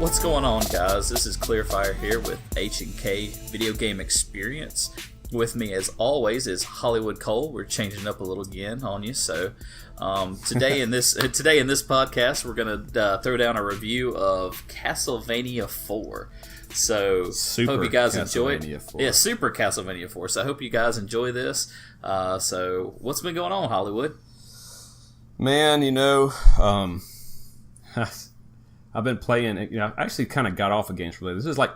What's going on, guys? This is Kleerfyre here with HnK Video Game Experience. With me, as always, is HolliwoodKole. We're changing up a little again on you. So today in this podcast, we're gonna throw down a review of Castlevania IV. So hope you guys enjoy it. Yeah, Super Castlevania IV. So I hope you guys enjoy this. So what's been going on, Hollywood? Man, I've been playing. I actually kind of got off of games for this. This is like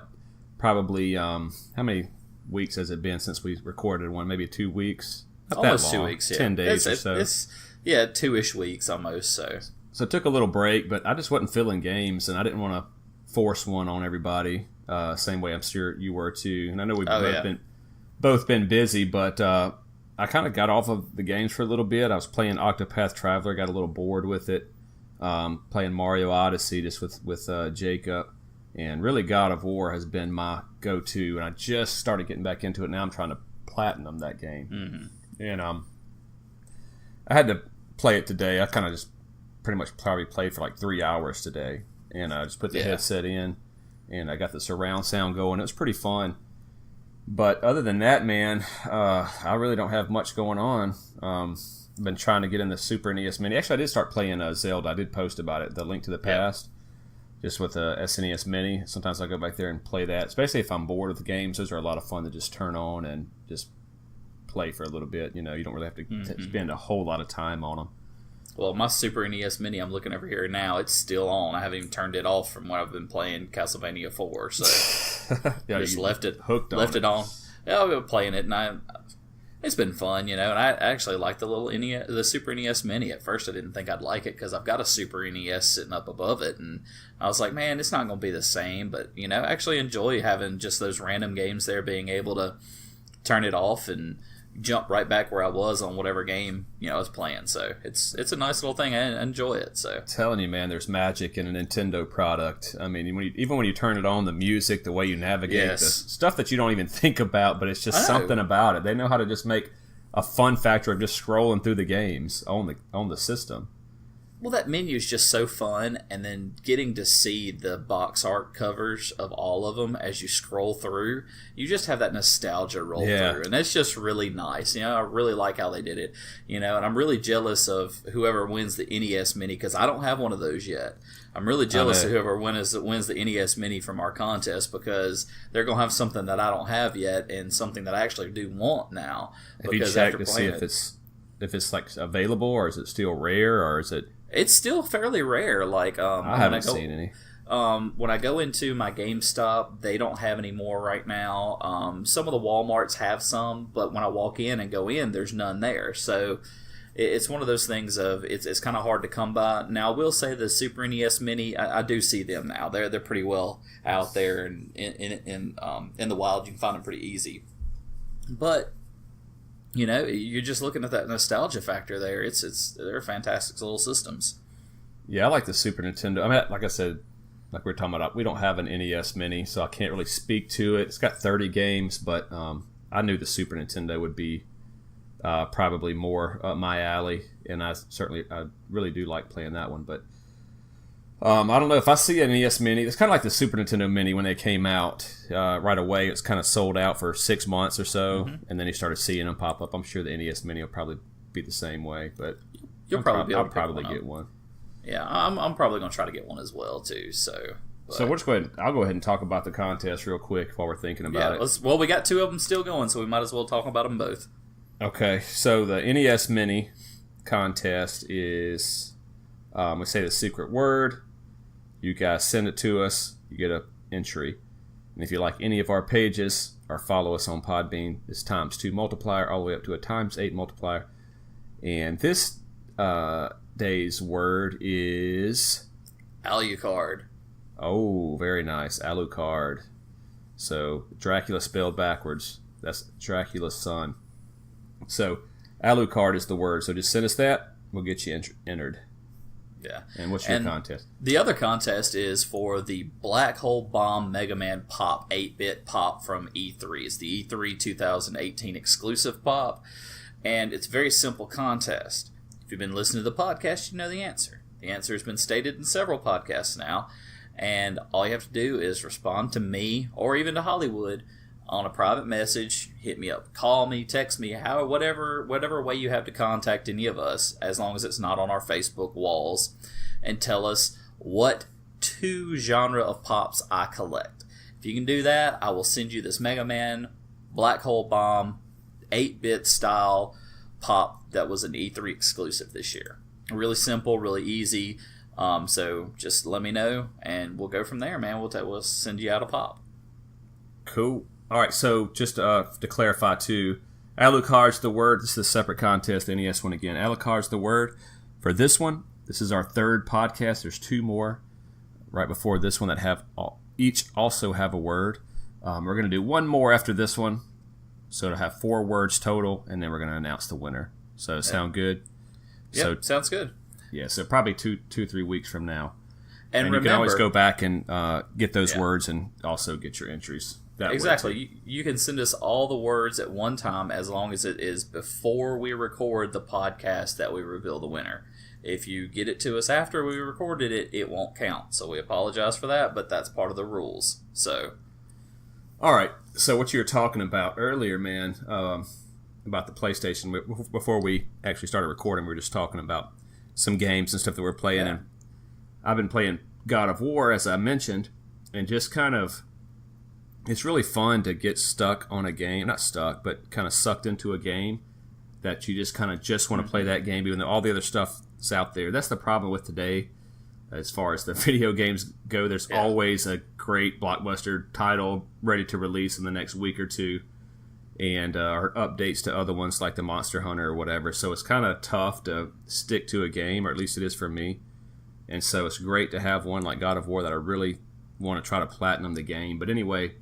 probably how many weeks has it been since we recorded one? Maybe 2 weeks. Not almost that long. 2 weeks. Yeah. 10 days or so. It's 2-ish weeks almost. So it took a little break, but I just wasn't feeling games, and I didn't want to force one on everybody. Same way I'm sure you were too. And I know we've both been busy, but I kind of got off of the games for a little bit. I was playing Octopath Traveler, got a little bored with it. Playing Mario Odyssey just with Jacob, and really God of War has been my go-to, and I just started getting back into it. Now I'm trying to platinum that game, and I had to play it today. I kind of just pretty much probably played for like 3 hours today, and I just put the headset in, and I got the surround sound going. It was pretty fun. But other than that, man, I really don't have much going on. Been trying to get in the Super NES Mini. Actually, I did start playing Zelda. I did post about it, the Link to the Past, just with the SNES Mini. Sometimes I go back there and play that, especially if I'm bored with the games. Those are a lot of fun to just turn on and just play for a little bit. You don't really have to spend a whole lot of time on them. Well, my Super NES Mini, I'm looking over here now, it's still on. I haven't even turned it off from when I've been playing Castlevania IV, so just left it on. Yeah, I've been playing it, and it's been fun, and I actually like the Super NES Mini. At first, I didn't think I'd like it because I've got a Super NES sitting up above it, and I was like, man, it's not going to be the same. But I actually enjoy having just those random games there, being able to turn it off and jump right back where I was on whatever game I was playing. So it's a nice little thing. I enjoy it. So I'm telling you, man, there's magic in a Nintendo product. I mean, even when you turn it on, the music, the way you navigate, the stuff that you don't even think about, but it's just something about it. They know how to just make a fun factor of just scrolling through the games on the system. Well, that menu is just so fun, and then getting to see the box art covers of all of them as you scroll through, you just have that nostalgia roll through, and it's just really nice. I really like how they did it, and I'm really jealous of whoever wins the NES Mini, because I don't have one of those yet. I'm really jealous of whoever wins the NES Mini from our contest, because they're going to have something that I don't have yet, and something that I actually do want now. Have you checked to see if it's like available, or is it still rare, or is it? It's still fairly rare. Like I haven't seen any. When I go into my GameStop, they don't have any more right now. Some of the Walmarts have some, but when I walk in and go in, there's none there. So it's one of those things of it's kind of hard to come by. Now I will say the Super NES Mini, I do see them now. They're pretty well out there, and in the wild you can find them pretty easy. But you're just looking at that nostalgia factor there. They're fantastic little systems. Yeah, I like the Super Nintendo. I mean, like I said, like we were talking about, we don't have an NES Mini, so I can't really speak to it. It's got 30 games, but I knew the Super Nintendo would be probably more up my alley, and I really do like playing that one. But I don't know if I see an NES Mini. It's kind of like the Super Nintendo Mini when they came out. Right away, it's kind of sold out for 6 months or so, and then you started seeing them pop up. I'm sure the NES Mini will probably be the same way, but I'll probably get one. Yeah, I'm probably going to try to get one as well too. So we'll just go ahead. I'll go ahead and talk about the contest real quick while we're thinking about it. Well, we got 2 of them still going, so we might as well talk about them both. Okay, so the NES Mini contest is we say the secret word. You guys send it to us. You get an entry. And if you like any of our pages or follow us on Podbean, it's ×2 multiplier all the way up to a ×8 multiplier. And this day's word is Alucard. Oh, very nice. Alucard. So Dracula spelled backwards. That's Dracula's son. So Alucard is the word. So just send us that. We'll get you entered. Yeah. And what's your contest? The other contest is for the Black Hole Bomb Mega Man Pop 8-bit pop from E3. It's the E3 2018 exclusive pop, and it's a very simple contest. If you've been listening to the podcast, you know the answer. The answer has been stated in several podcasts now, And all you have to do is respond to me or even to Hollywood on a private message. Hit me up, call me, text me, whatever way you have to contact any of us, as long as it's not on our Facebook walls, and tell us what 2 genre of pops I collect. If you can do that, I will send you this Mega Man Black Hole Bomb 8-bit style pop that was an E3 exclusive this year. Really simple, really easy. So just let me know, and we'll go from there, man. We'll send you out a pop. Cool. All right, so just to clarify, too, Alucard's the word. This is a separate contest, the NES one again. Alucard's the word. For this one, this is our 3rd podcast. There's 2 more right before this one that each also have a word. We're going to do 1 more after this one, so to have 4 words total, and then we're going to announce the winner. So sound good? Yeah, sounds good. Yeah, so probably 2-3 weeks from now. And remember, you can always go back and get those words and also get your entries. Exactly. You can send us all the words at one time, as long as it is before we record the podcast that we reveal the winner. If you get it to us after we recorded it, it won't count. So we apologize for that, but that's part of the rules. So, all right. So what you were talking about earlier, man, about the PlayStation, before we actually started recording, we were just talking about some games and stuff that we're playing. And I've been playing God of War, as I mentioned, and just kind of, it's really fun to get stuck on a game. Not stuck, but kind of sucked into a game that you just want to play that game, even though all the other stuff is out there. That's the problem with today. As far as the video games go, there's always a great blockbuster title ready to release in the next week or two, and or updates to other ones like the Monster Hunter or whatever. So it's kind of tough to stick to a game, or at least it is for me. And so it's great to have one like God of War that I really want to try to platinum the game. But anyway,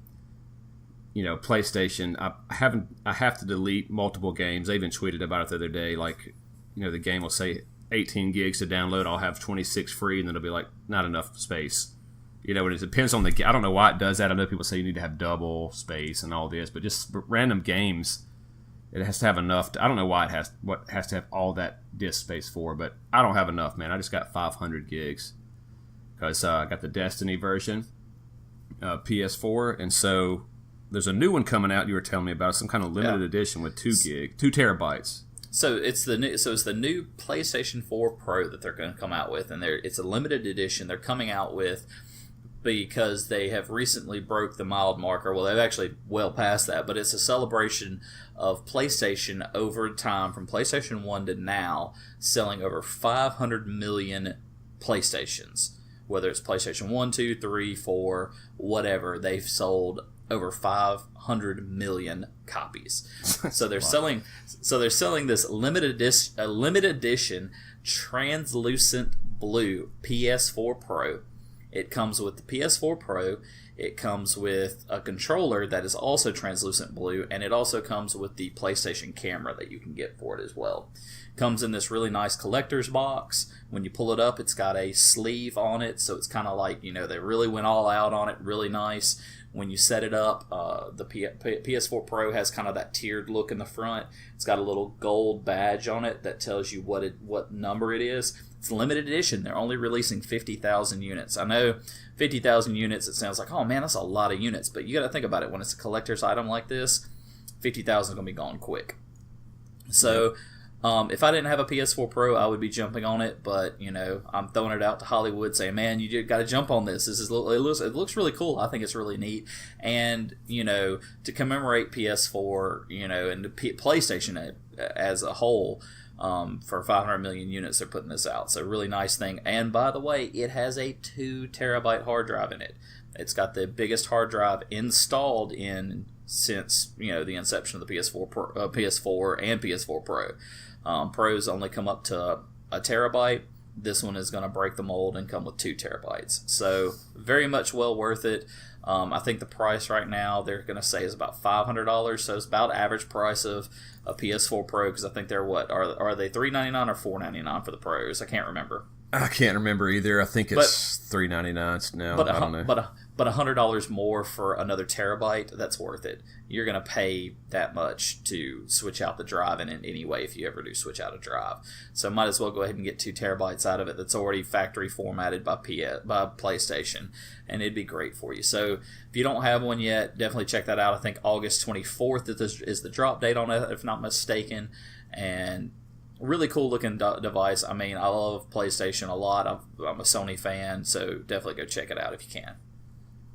PlayStation, I have to delete multiple games. I even tweeted about it the other day. Like, the game will say 18 gigs to download. I'll have 26 free, and then it'll be like, not enough space. And it depends on I don't know why it does that. I know people say you need to have double space and all this, but just random games, it has to have enough. I don't know why it has to have all that disk space for, but I don't have enough, man. I just got 500 gigs because I got the Destiny version, PS4, and so there's a new one coming out. You were telling me about some kind of limited edition with 2 terabytes. So it's the new PlayStation 4 Pro that they're going to come out with, and it's a limited edition. They're coming out with, because they have recently broke the mild marker. Well, they've actually well past that, but it's a celebration of PlayStation over time, from PlayStation 1 to now, selling over 500 million PlayStations. Whether it's PlayStation 1, 2, 3, 4, whatever, they've sold over 500 million copies. So they're selling this limited edition translucent blue PS4 Pro. It comes with the PS4 Pro. It comes with a controller that is also translucent blue, and it also comes with the PlayStation camera that you can get for it as well. Comes in this really nice collector's box. When you pull it up, it's got a sleeve on it, so it's kind of like, they really went all out on it, really nice. When you set it up, the PS4 Pro has kind of that tiered look in the front. It's got a little gold badge on it that tells you what number it is. It's limited edition. They're only releasing 50,000 units. I know 50,000 units, it sounds like, oh man, that's a lot of units. But you got to think about it. When it's a collector's item like this, 50,000 is going to be gone quick. So if I didn't have a PS4 Pro, I would be jumping on it. But, I'm throwing it out to Hollywood saying, man, you got to jump on this. It looks really cool. I think it's really neat. And, to commemorate PS4, and the PlayStation as a whole, for 500 million units, they're putting this out. So really nice thing. And by the way, it has a 2 terabyte hard drive in it. It's got the biggest hard drive installed since the inception of the PS4 and PS4 Pro. Pros only come up to a terabyte. This one is going to break the mold and come with 2 terabytes. So very much well worth it. I think the price right now they're going to say is about $500. So it's about average price of a PS4 Pro, because I think they're are they $399 or $499 for the Pros? I can't remember. I can't remember either. I think it's $3.99 now. I don't know. But $100 more for another terabyte, that's worth it. You're going to pay that much to switch out the drive in it anyway if you ever do switch out a drive. So might as well go ahead and get 2 terabytes out of it that's already factory formatted by PlayStation, and it'd be great for you. So if you don't have one yet, definitely check that out. I think August 24th is the drop date on it, if not mistaken. And really cool looking device. I mean, I love PlayStation a lot. I'm a Sony fan, so definitely go check it out if you can.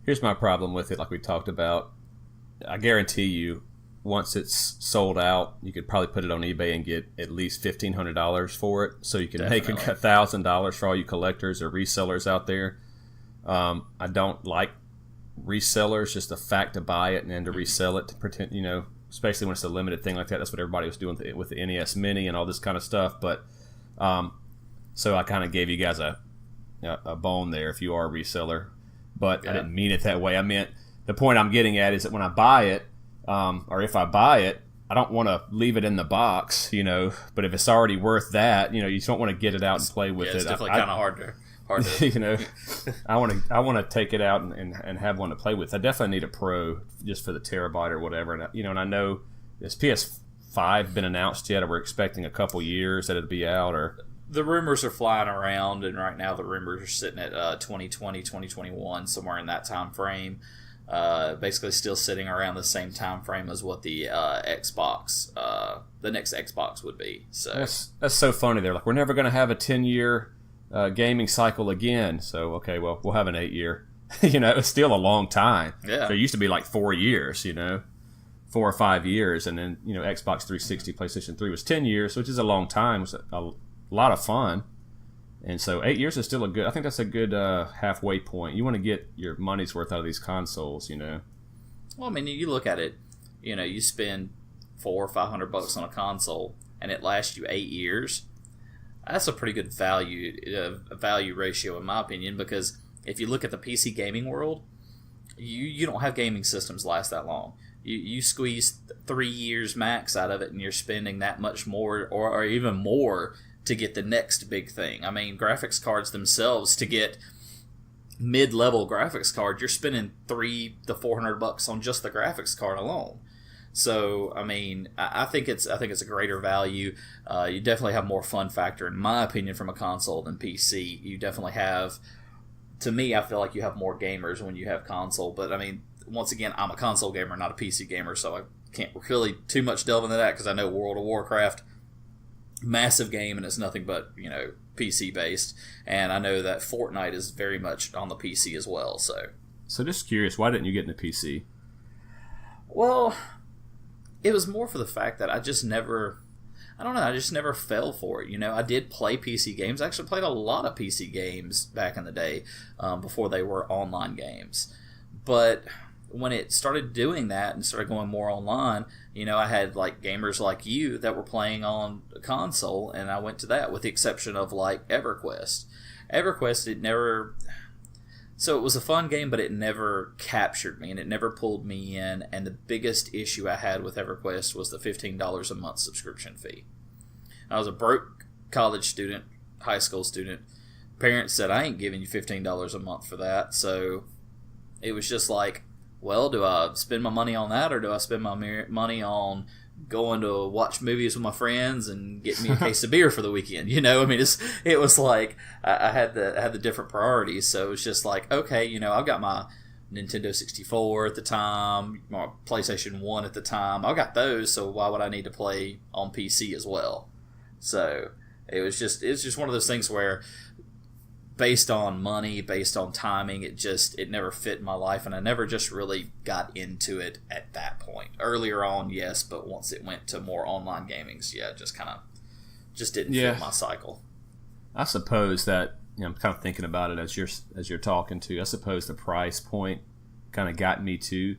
Here's my problem with it, like we talked about. I guarantee you, once it's sold out, you could probably put it on eBay and get at least $1,500 for it. So you can make $1,000 for all you collectors or resellers out there. I don't like resellers, just the fact to buy it and then to resell it to pretend, especially when it's a limited thing like that. That's what everybody was doing with the NES Mini and all this kind of stuff. But so I kind of gave you guys a bone there if you are a reseller. But I didn't mean it that way. I meant the point I'm getting at is that when I buy it, or if I buy it, I don't want to leave it in the box, But if it's already worth that, you just don't want to get it out and play with it. It's definitely kind of hard to I want to take it out and have one to play with. I definitely need a Pro just for the terabyte or whatever. And I know this PS5 been announced yet, or we're expecting a couple years that it'll be out, or. The rumors are flying around, and right now the rumors are sitting at 2020, 2021, somewhere in that time frame. Basically still sitting around the same time frame as what the Xbox, the next Xbox would be. So that's so funny. They're like, we're never going to have a 10-year gaming cycle again. So, okay, well, we'll have an 8-year. It's still a long time. Yeah. So it used to be like 4 years, 4 or 5 years. And then, Xbox 360, PlayStation 3 was 10 years, which is a long time. It was a lot of fun. And so 8 years is still I think that's a good halfway point. You want to get your money's worth out of these consoles, Well, I mean, you look at it, you spend $400 or $500 on a console, and it lasts you 8 years. That's a pretty good value ratio, in my opinion, because if you look at the PC gaming world, you don't have gaming systems last that long. You squeeze 3 years max out of it, and you're spending that much more, or even more, to get the next big thing. I mean, graphics cards themselves, to get mid-level graphics card, you're spending $300 to $400 on just the graphics card alone. So, I mean, I think it's a greater value. You definitely have more fun factor, in my opinion, from a console than PC. You definitely have, to me, I feel like you have more gamers when you have console. But, I mean, once again, I'm a console gamer, not a PC gamer, so I can't really too much delve into that because I know World of Warcraft, massive game, and it's nothing but PC based, and I know that Fortnite is very much on the PC as well. So just curious, why didn't you get into PC? Well, it was more for the fact that I just never fell for it. I did play PC games. I actually played a lot of PC games back in the day, before they were online games. But when it started doing that and started going more online, I had like gamers like you that were playing on a console, and I went to that, with the exception of like EverQuest. So it was a fun game, but it never captured me, and it never pulled me in. And the biggest issue I had with EverQuest was the $15 a month subscription fee. I was a broke college student, high school student. Parents said, I ain't giving you $15 a month for that. So it was just like, well, do I spend my money on that, or do I spend my money on going to watch movies with my friends and getting me a case of beer for the weekend? I mean, it was like I had the different priorities. So it was just like, okay, I've got my Nintendo 64 at the time, my PlayStation 1 at the time. I got those, so why would I need to play on PC as well? So it was just one of those things where, based on money, based on timing, it never fit in my life, and I never just really got into it at that point. Earlier on, yes, but once it went to more online gamings, it just didn't fit my cycle. I suppose that, I'm kind of thinking about it as you're talking to. I suppose the price point kind of got me too,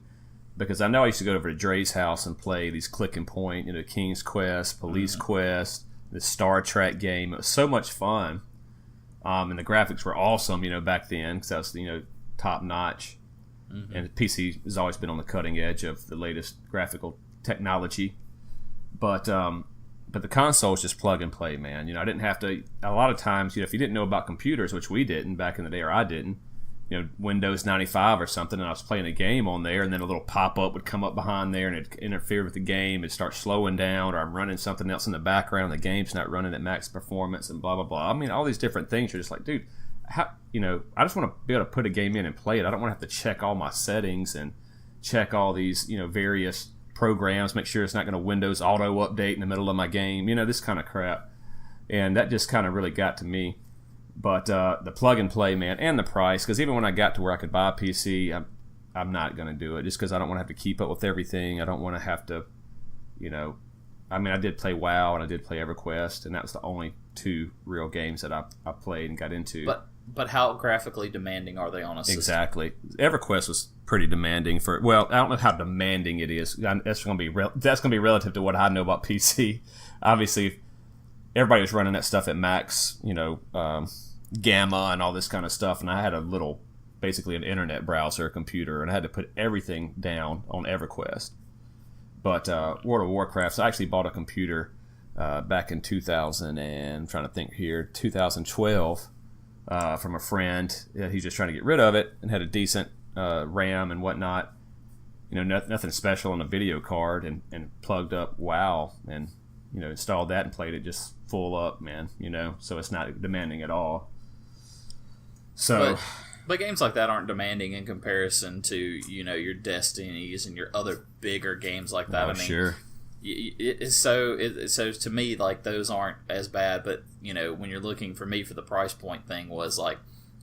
because I know I used to go over to Dre's house and play these click and point, King's Quest, Police Quest, the Star Trek game. It was so much fun. And the graphics were awesome, back then, because that was, top notch. Mm-hmm. And the PC has always been on the cutting edge of the latest graphical technology. But But the console is just plug and play, man. I didn't have to. A lot of times, if you didn't know about computers, which we didn't back in the day, or I didn't, Windows 95 or something, and I was playing a game on there, and then a little pop-up would come up behind there, and it'd interfere with the game. It'd start slowing down, or I'm running something else in the background, and the game's not running at max performance, and blah, blah, blah. I mean, all these different things. You're just like, dude, how, I just want to be able to put a game in and play it. I don't want to have to check all my settings and check all these, various programs, make sure it's not going to Windows auto update in the middle of my game, this kind of crap. And that just kind of really got to me. But the plug and play, man, and the price, because even when I got to where I could buy a PC, I'm not going to do it just because I don't want to have to keep up with everything. I don't want to have to, I did play WoW and I did play EverQuest, and that was the only 2 real games that I played and got into. But how graphically demanding are they on a system? Exactly. EverQuest was pretty demanding for. Well, I don't know how demanding it is. That's going to be relative to what I know about PC. Obviously, everybody was running that stuff at max, gamma and all this kind of stuff, and I had basically an internet browser computer, and I had to put everything down on EverQuest. But World of Warcraft, so I actually bought a computer back in 2012. From a friend. He's just trying to get rid of it, and had a decent RAM and whatnot. Nothing special on a video card, and plugged up WoW and installed that and played it just full up, man. So it's not demanding at all. So, but games like that aren't demanding in comparison to your Destinies and your other bigger games like that. Sure. So to me, like, those aren't as bad, but when you're looking for me for the price point thing was like,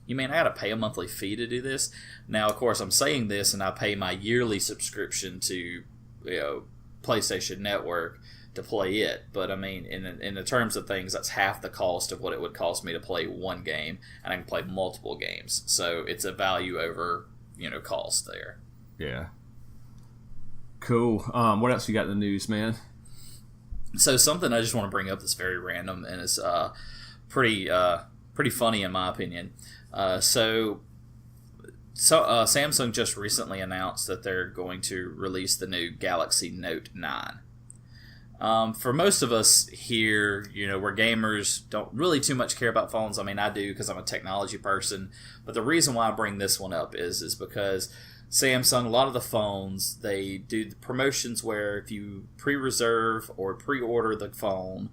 I gotta pay a monthly fee to do this. Now, of course, I'm saying this, and I pay my yearly subscription to PlayStation Network to play it, but in the terms of things, that's half the cost of what it would cost me to play one game, and I can play multiple games. So it's a value over cost there. Yeah. Cool. What else you got in the news, man? So something I just want to bring up that's very random and is pretty funny in my opinion. So Samsung just recently announced that they're going to release the new Galaxy Note 9. For most of us here, we're gamers, don't really too much care about phones. I do because I'm a technology person. But the reason why I bring this one up is because Samsung, a lot of the phones, they do the promotions where if you pre-reserve or pre-order the phone,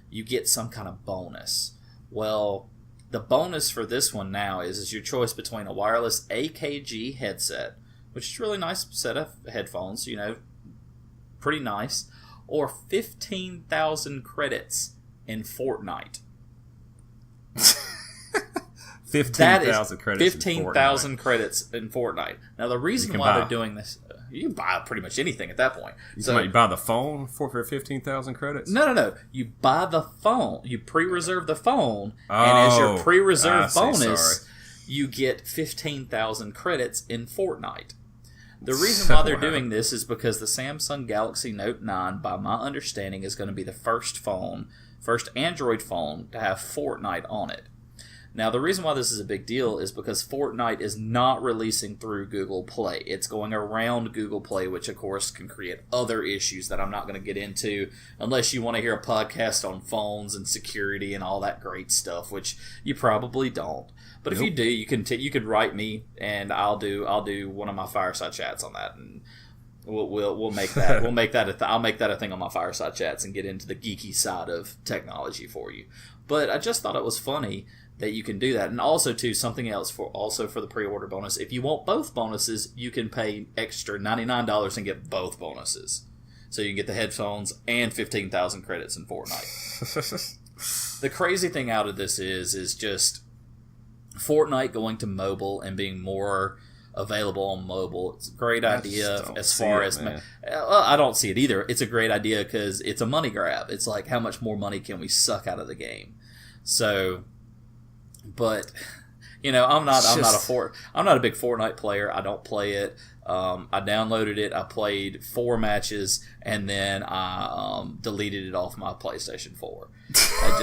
you get some kind of bonus. Well, the bonus for this one now is your choice between a wireless AKG headset, which is a really nice set of headphones, pretty nice, or 15,000 credits in Fortnite. 15,000 credits. 15,000 credits in Fortnite. Now, the reason why they're doing this, you can buy pretty much anything at that point. You buy the phone for 15,000 credits? No. You buy the phone. You pre-reserve the phone, and as your pre-reserve bonus, you get 15,000 credits in Fortnite. The reason why they're doing this is because the Samsung Galaxy Note 9, by my understanding, is going to be the first Android phone to have Fortnite on it. Now, the reason why this is a big deal is because Fortnite is not releasing through Google Play. It's going around Google Play, which, of course, can create other issues that I'm not going to get into unless you want to hear a podcast on phones and security and all that great stuff, which you probably don't. But if you do, you can write me, and I'll do one of my fireside chats on that, and we'll make that I'll make that a thing on my fireside chats and get into the geeky side of technology for you. But I just thought it was funny that you can do that. And also, too, something else for the pre-order bonus. If you want both bonuses, you can pay extra $99 and get both bonuses. So you can get the headphones and 15,000 credits in Fortnite. The crazy thing out of this is just Fortnite going to mobile and being more available on mobile. It's a great idea as far as... I don't see it either. It's a great idea because it's a money grab. It's like, how much more money can we suck out of the game? So... But I'm not a big Fortnite player. I don't play it. I downloaded it. I played 4 matches, and then I deleted it off my PlayStation 4. It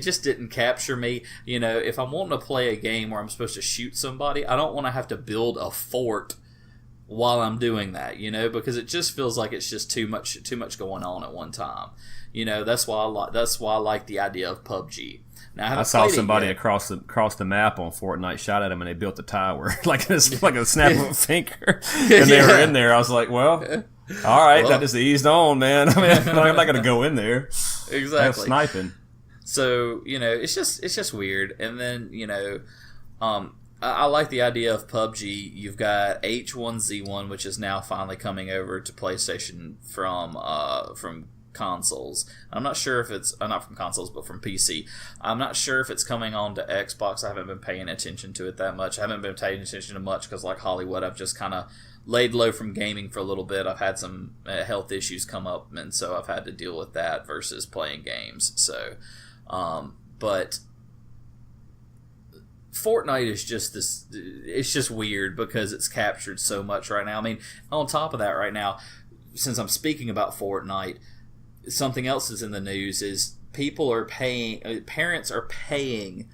just didn't capture me. If I'm wanting to play a game where I'm supposed to shoot somebody, I don't want to have to build a fort while I'm doing that, because it just feels like it's just too much going on at one time. That's why I like the idea of PUBG. Now, I saw somebody across the map on Fortnite shot at him, and they built a tower like a snap of a finger, and they were in there. I was like, well, all right, that just eased on, man. I mean, I'm not going to go in there. Exactly, sniping. So it's just weird. And then I like the idea of PUBG. You've got H1Z1, which is now finally coming over to PlayStation from consoles. I'm not sure if it's not from consoles, but from PC. I'm not sure if it's coming on to Xbox. I haven't been paying attention to it that much. I haven't been paying attention to much because, like Hollywood, I've just kind of laid low from gaming for a little bit. I've had some health issues come up, and so I've had to deal with that versus playing games. So, but Fortnite is just this. It's just weird because it's captured so much right now. I mean, on top of that, right now, since I'm speaking about Fortnite, something else is in the news is parents are paying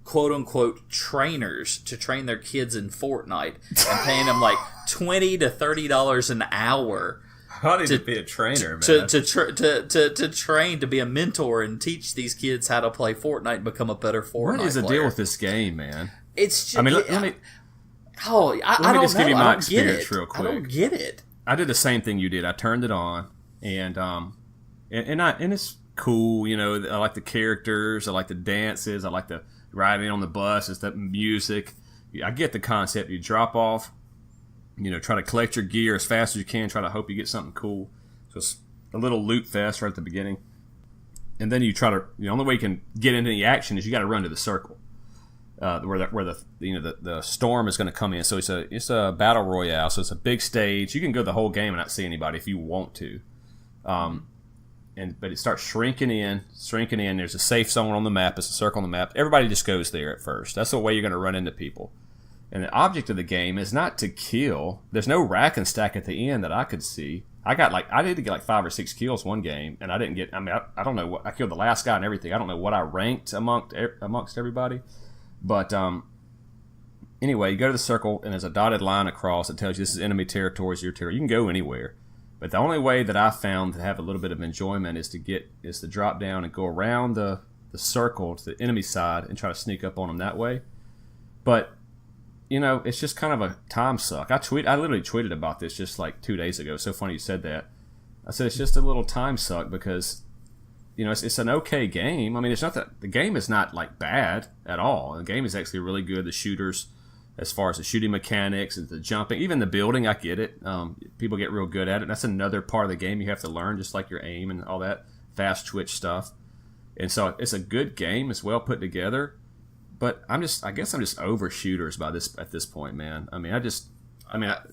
quote unquote trainers to train their kids in Fortnite and paying them like $20 to $30 an hour. I need to be a trainer, man. To train, to be a mentor and teach these kids how to play Fortnite and become a better Fortnite player. What is the deal with this game, man? It's just, I mean, let me just give you my experience real quick. I don't get it. I did the same thing you did. I turned it on, and it's cool. I like the characters. I like the dances. I like the riding on the bus. It's the music. I get the concept. You drop off. Try to collect your gear as fast as you can. Try to hope you get something cool. So it's a little loot fest right at the beginning. And then you try to, the only way you can get into the action is you got to run to the circle, where the storm is going to come in. So it's a battle royale. So it's a big stage. You can go the whole game and not see anybody if you want to. But it starts shrinking in. There's a safe zone on the map. It's a circle on the map. Everybody just goes there at first. That's the way you're going to run into people. And the object of the game is not to kill. There's no rack and stack at the end that I could see. I did get like 5 or 6 kills one game, and I didn't get. I mean, I don't know what I killed the last guy and everything. I don't know what I ranked amongst everybody, but anyway, you go to the circle and there's a dotted line across that tells you this is enemy territory, is your territory. You can go anywhere, but the only way that I found to have a little bit of enjoyment is to drop down and go around the circle to the enemy side and try to sneak up on them that way, but. It's just kind of a time suck. I literally tweeted about this just like 2 days ago. So funny you said that. I said it's just a little time suck because, it's an okay game. I mean, it's not that the game is not like bad at all. The game is actually really good. The shooters, as far as the shooting mechanics and the jumping, even the building, I get it. People get real good at it. That's another part of the game you have to learn, just like your aim and all that fast twitch stuff. And so it's a good game. It's well put together. But I guess I'm just over shooters at this point, man. I mean,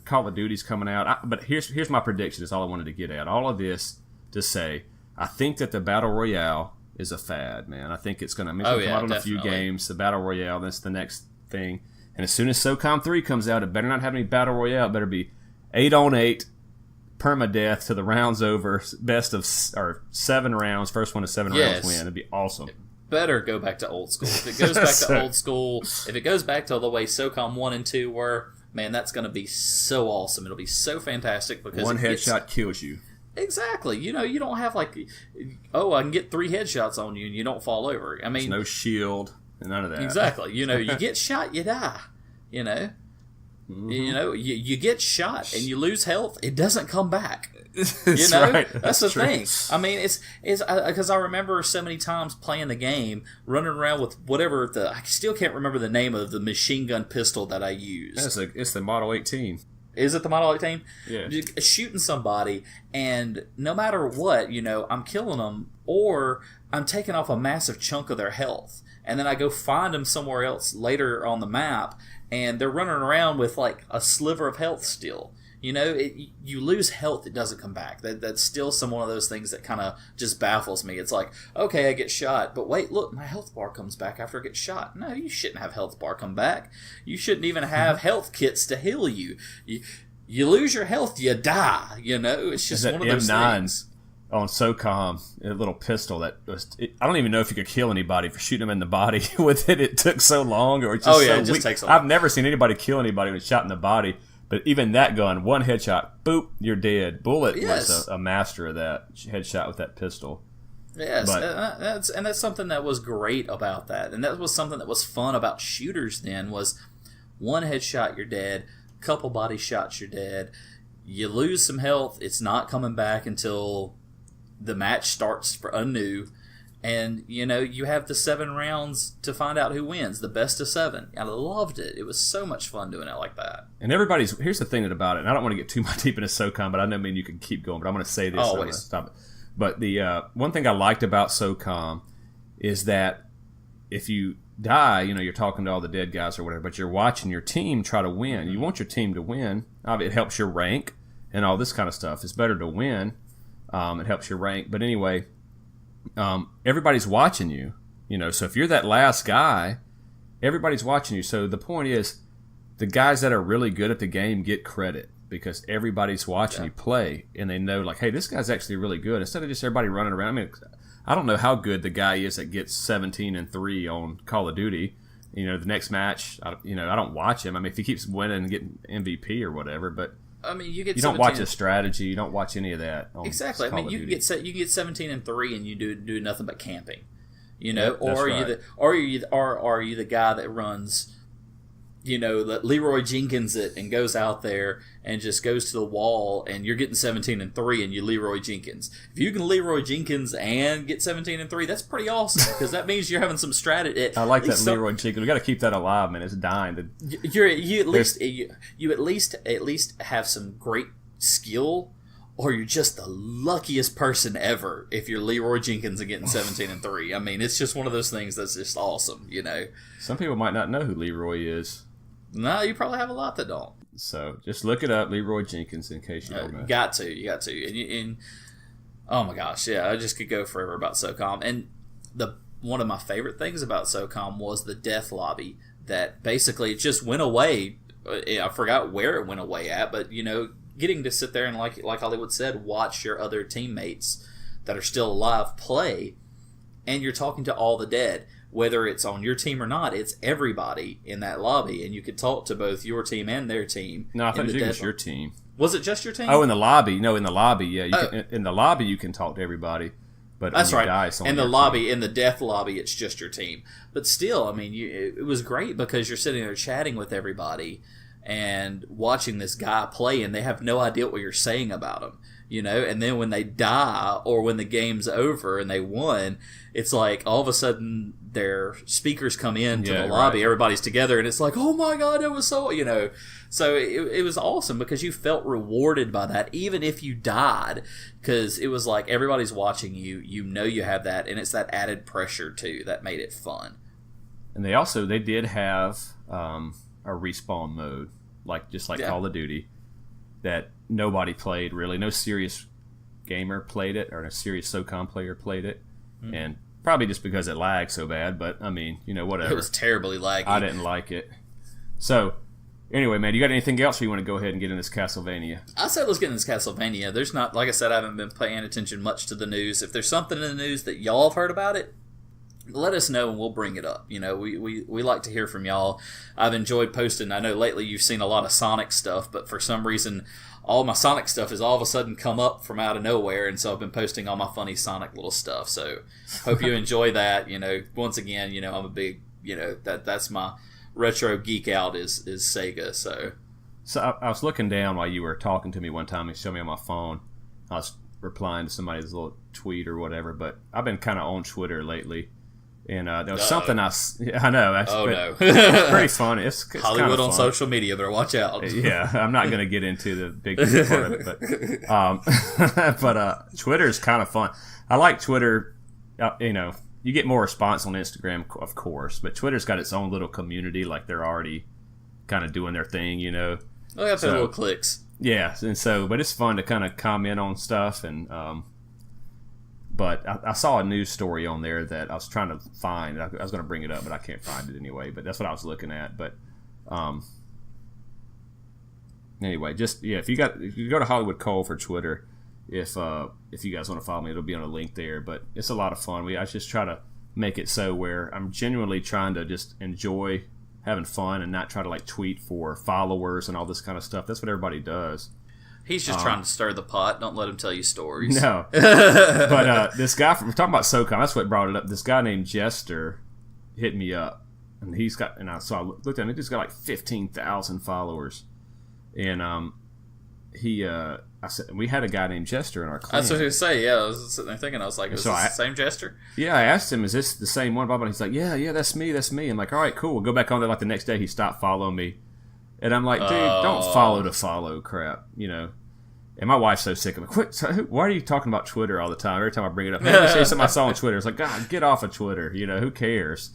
Call of Duty's coming out. But here's my prediction. Is all I wanted to get at. All of this to say, I think that the Battle Royale is a fad, man. I think it's going to come out in a few games. The Battle Royale, that's the next thing. And as soon as SOCOM 3 comes out, it better not have any Battle Royale. It better be 8-on-8, permadeath to the rounds over, best of 7 rounds. First one to 7 rounds win. It'd be awesome. Better go back to old school. If it goes back to old school, if it goes back to the way SOCOM 1 and 2 were, man, that's going to be so awesome. It'll be so fantastic because one headshot kills you. Exactly. You don't have like, I can get 3 headshots on you and you don't fall over. I mean, there's no shield and none of that. Exactly. You get shot, you die. Mm-hmm. You get shot and you lose health. It doesn't come back. Right. That's the thing. I mean, it's because I remember so many times playing the game, running around with whatever I still can't remember the name of the machine gun pistol that I used. It's the Model 18. Is it the Model 18? Yeah. Shooting somebody, and no matter what, I'm killing them, or I'm taking off a massive chunk of their health, and then I go find them somewhere else later on the map, and they're running around with like a sliver of health still. You lose health, it doesn't come back. That's still one of those things that kind of just baffles me. It's like, okay, I get shot, but wait, look, my health bar comes back after I get shot. No, you shouldn't have health bar come back. You shouldn't even have health kits to heal you. You lose your health, you die. It's just one of those things. On SOCOM, a little pistol that I don't even know if you could kill anybody for shooting them in the body with it. It took so long, or it's just it just takes a long. I've never seen anybody kill anybody with shot in the body. But even that gun, one headshot, boop, you're dead. Bullet was a master of that headshot with that pistol. Yes, and that's something that was great about that. And that was something that was fun about shooters then was one headshot, you're dead. Couple body shots, you're dead. You lose some health, it's not coming back until the match starts anew. And, you have the 7 rounds to find out who wins, the best of 7. I loved it. It was so much fun doing it like that. And here's the thing about it, and I don't want to get too much deep into SOCOM, but I know, you can keep going, but I'm going to say this. Always. Stop it. But the one thing I liked about SOCOM is that if you die, you're talking to all the dead guys or whatever, but you're watching your team try to win. Mm-hmm. You want your team to win. It helps your rank and all this kind of stuff. It's better to win. It helps your rank. But anyway, everybody's watching you, so if you're that last guy, everybody's watching you. So the point is, the guys that are really good at the game get credit because everybody's watching you play, and they know, like, hey, this guy's actually really good. Instead of just everybody running around. I don't know how good the guy is that gets 17-3 on Call of Duty. The next match, I don't watch him. If he keeps winning and getting MVP or whatever, but you don't watch his strategy. You don't watch any of that. Exactly. You can get 17-3 and you do nothing but camping. Or are you the guy that runs, that Leroy Jenkins it and goes out there and just goes to the wall and you're getting 17-3 and you Leroy Jenkins. If you can Leroy Jenkins and get 17-3, that's pretty awesome because that means you're having some strategy. I like that Leroy Jenkins. We got to keep that alive, man. It's dying. You at least have some great skill, or you're just the luckiest person ever if you're Leroy Jenkins and getting 17-3. It's just one of those things that's just awesome. Some people might not know who Leroy is. No, you probably have a lot that don't. So just look it up, Leroy Jenkins, in case you don't know. You got to. And oh my gosh, yeah, I just could go forever about SOCOM. And one of my favorite things about SOCOM was the death lobby that basically just went away. I forgot where it went away at, but getting to sit there and like Hollywood said, watch your other teammates that are still alive play, and you're talking to all the dead. Whether it's on your team or not, it's everybody in that lobby, and you could talk to both your team and their team. No, I thought it was just your team. Was it just your team? Oh, in the lobby. No, in the lobby, yeah. In the lobby, you can talk to everybody. But that's right. In the lobby, in the death lobby, it's just your team. But still, it was great because you're sitting there chatting with everybody and watching this guy play, and they have no idea what you're saying about him. And then when they die or when the game's over and they won, it's like all of a sudden their speakers come in to the lobby, everybody's together, and it's like, oh my god, it was so, So it was awesome because you felt rewarded by that, even if you died, because it was like everybody's watching you, you have that, and it's that added pressure too that made it fun. And they did have a respawn mode, just like Call of Duty, that nobody played really. No serious gamer played it, or a serious SOCOM player played it, and probably just because it lagged so bad. But whatever. It was terribly laggy. I didn't like it. So anyway, man, you got anything else, or you want to go ahead and get in this Castlevania? I said let's get in this Castlevania. There's not, like I said, I haven't been paying attention much to the news. If there's something in the news that y'all have heard about it, let us know and we'll bring it up. We like to hear from y'all. I've enjoyed posting. I know lately you've seen a lot of Sonic stuff, but for some reason all my Sonic stuff has all of a sudden come up from out of nowhere, and so I've been posting all my funny Sonic little stuff. So hope you enjoy that. Once again, I'm a big, that's my retro geek out is Sega. So I was looking down while you were talking to me one time and showed me on my phone. I was replying to somebody's little tweet or whatever, but I've been kind of on Twitter lately. And there was something I know. Actually, no. It's pretty funny. It's Hollywood on fun. Social media, better watch out. Yeah, I'm not going to get into the big part of it, but Twitter's kind of fun. I like Twitter. You get more response on Instagram, of course, but Twitter's got its own little community. Like they're already kind of doing their thing, They have their little clicks. Yeah, but it's fun to kind of comment on stuff and. But I saw a news story on there that I was trying to find. I was going to bring it up, but I can't find it anyway. But that's what I was looking at. But anyway, if you go to HolliwoodKole for Twitter, if you guys want to follow me, it'll be on a link there. But it's a lot of fun. I just try to make it so where I'm genuinely trying to just enjoy having fun and not try to like tweet for followers and all this kind of stuff. That's what everybody does. He's just trying to stir the pot. Don't let him tell you stories. No. But this guy, we're talking about SOCOM. That's what brought it up. This guy named Jester hit me up. And he's got, and I looked at him, he's got like 15,000 followers. And I said, we had a guy named Jester in our clan. That's what I was going to say, yeah. I was sitting there thinking, I was like, is this the same Jester? Yeah, I asked him, is this the same one? And he's like, yeah, that's me. I'm like, all right, cool. We'll go back on there. Like the next day, he stopped following me. And I'm like, dude, don't follow to follow crap, you know. And my wife's so sick of it. Why are you talking about Twitter all the time? Every time I bring it up, hey, let me show you something I saw on Twitter. It's like, God, get off of Twitter. You know, who cares?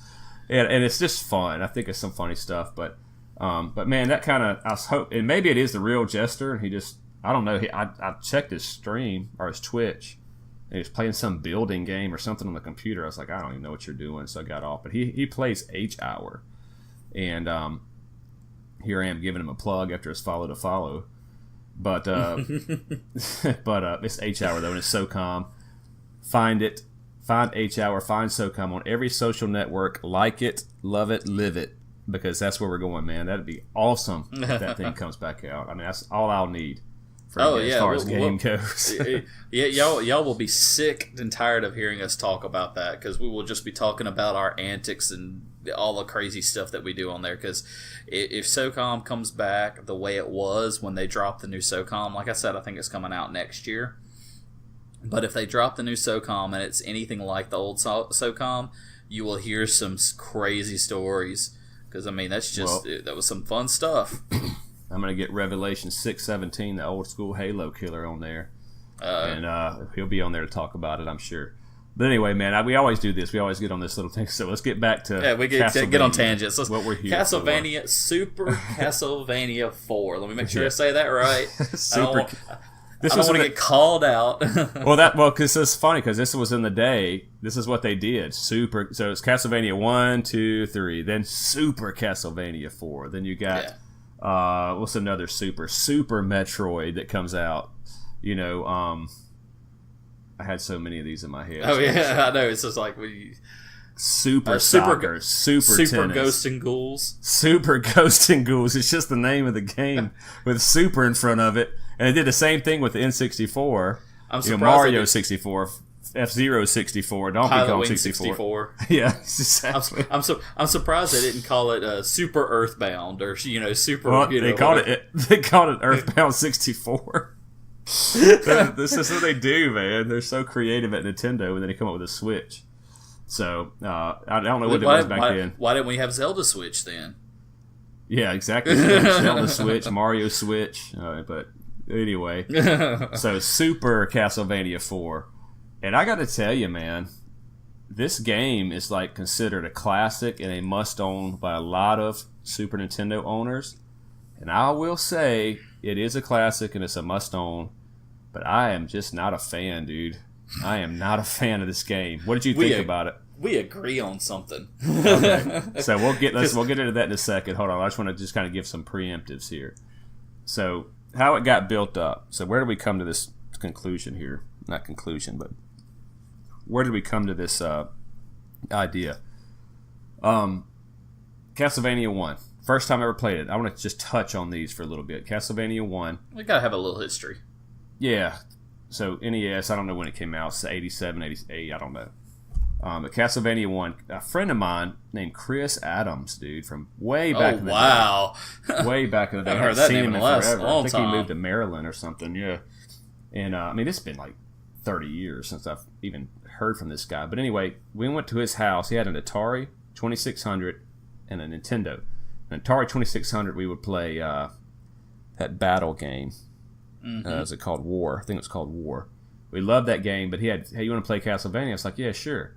And it's just fun. I think it's some funny stuff. But man, that kind of, I was hoping, and maybe it is the real Jester. And he just, I don't know. I checked his stream or his Twitch, and he was playing some building game or something on the computer. I was like, I don't even know what you're doing. So I got off. But he plays H-Hour. And here I am giving him a plug after his follow to follow. But it's H-Hour though, and it's SOCOM. Find it. Find H-Hour. Find SOCOM on every social network. Like it, love it, live it, because that's where we're going, man. That'd be awesome if that thing comes back out. I mean, that's all I'll need. As far as game goes. Yeah, y'all will be sick and tired of hearing us talk about that, because we will just be talking about our antics and all the crazy stuff that we do on there. Because if SOCOM comes back the way it was when they dropped the new SOCOM, like I said, I think it's coming out next year. But if they drop the new SOCOM and it's anything like the old SOCOM, you will hear some crazy stories. Because I mean, that was some fun stuff. I'm going to get Revelation 6:17, the old school Halo killer, on there. And he'll be on there to talk about it, I'm sure. But anyway, man, we always do this. We always get on this little thing. So let's get back to we get on tangents. What we're here Castlevania, Super Castlevania 4. Let me make sure I say that right. I don't want to get called out. Because it's funny, because this was in the day. This is what they did. So it's Castlevania 1, 2, 3. Then Super Castlevania 4. Then you got... what's another Super Metroid that comes out? You know, I had so many of these in my head. Oh yeah, I know. It's just like Super Soccer, Super Tennis, Ghost and Ghouls. Super Ghost and Ghouls. It's just the name of the game with Super in front of it, and it did the same thing with the N64. Mario 64. F-Zero 64, Donkey Kong 64. Yeah, exactly. I'm surprised they didn't call it Super Earthbound or Super. Well, they called it Earthbound 64. This is what they do, man. They're so creative at Nintendo, and then they come up with a Switch. So I don't know what it was back then. Why didn't we have Zelda Switch then? Yeah, exactly. Zelda Switch, Mario Switch, but anyway. So Super Castlevania 4. And I got to tell you, man, this game is like considered a classic and a must-own by a lot of Super Nintendo owners. And I will say it is a classic and it's a must-own, but I am just not a fan, dude. I am not a fan of this game. What did you think about it? We agree on something. Okay. So we'll get into that in a second. Hold on, I just want to just kind of give some preemptives here. So how it got built up. So where do we come to this conclusion here? Not conclusion, but where did we come to this idea? Castlevania 1. First time I ever played it. I want to just touch on these for a little bit. Castlevania 1. We got to have a little history. Yeah. So NES, I don't know when it came out. It's 87, 88, I don't know. But Castlevania 1, a friend of mine named Chris Adams, dude, from way back in the day. Way back in the day. I haven't heard that name in a long I think time. He moved to Maryland or something, yeah. And, I mean, it's been like 30 years since I've even heard from this guy. But anyway, we went to his house. He had an Atari 2600 and a Nintendo. An Atari 2600, we would play that battle game. Mm-hmm. Was it called War? I think it was called War. We loved that game, but he had, hey, you want to play Castlevania? I was like, yeah, sure.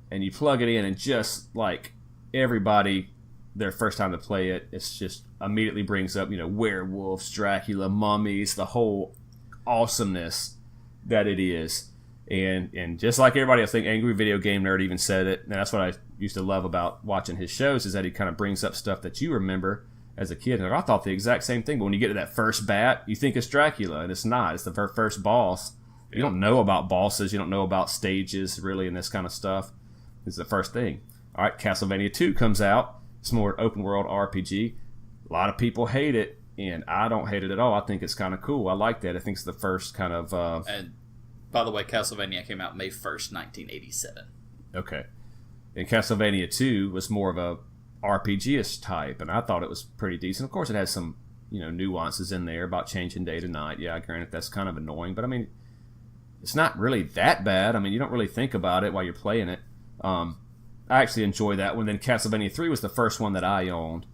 And you plug it in, and just like everybody, their first time to play it, it's just immediately brings up, werewolves, Dracula, mummies, the whole awesomeness that it is. And just like everybody else, I think Angry Video Game Nerd even said it, and that's what I used to love about watching his shows, is that he kind of brings up stuff that you remember as a kid. And I thought the exact same thing, but when you get to that first bat, you think it's Dracula, and it's not. It's the first boss. You don't know about bosses. You don't know about stages, really, and this kind of stuff. It's the first thing. All right, Castlevania 2 comes out, It's more open world RPG. A lot of people hate it, and I don't hate it at all. I think it's kind of cool. I like that. I think it's the first kind of... and by the way, Castlevania came out May 1st, 1987. Okay. And Castlevania 2 was more of a RPG-ish type, and I thought it was pretty decent. Of course, it has some, nuances in there about changing day to night. Yeah, granted, that's kind of annoying, but I mean, it's not really that bad. I mean, you don't really think about it while you're playing it. I actually enjoy that one. Then Castlevania 3 was the first one that I owned,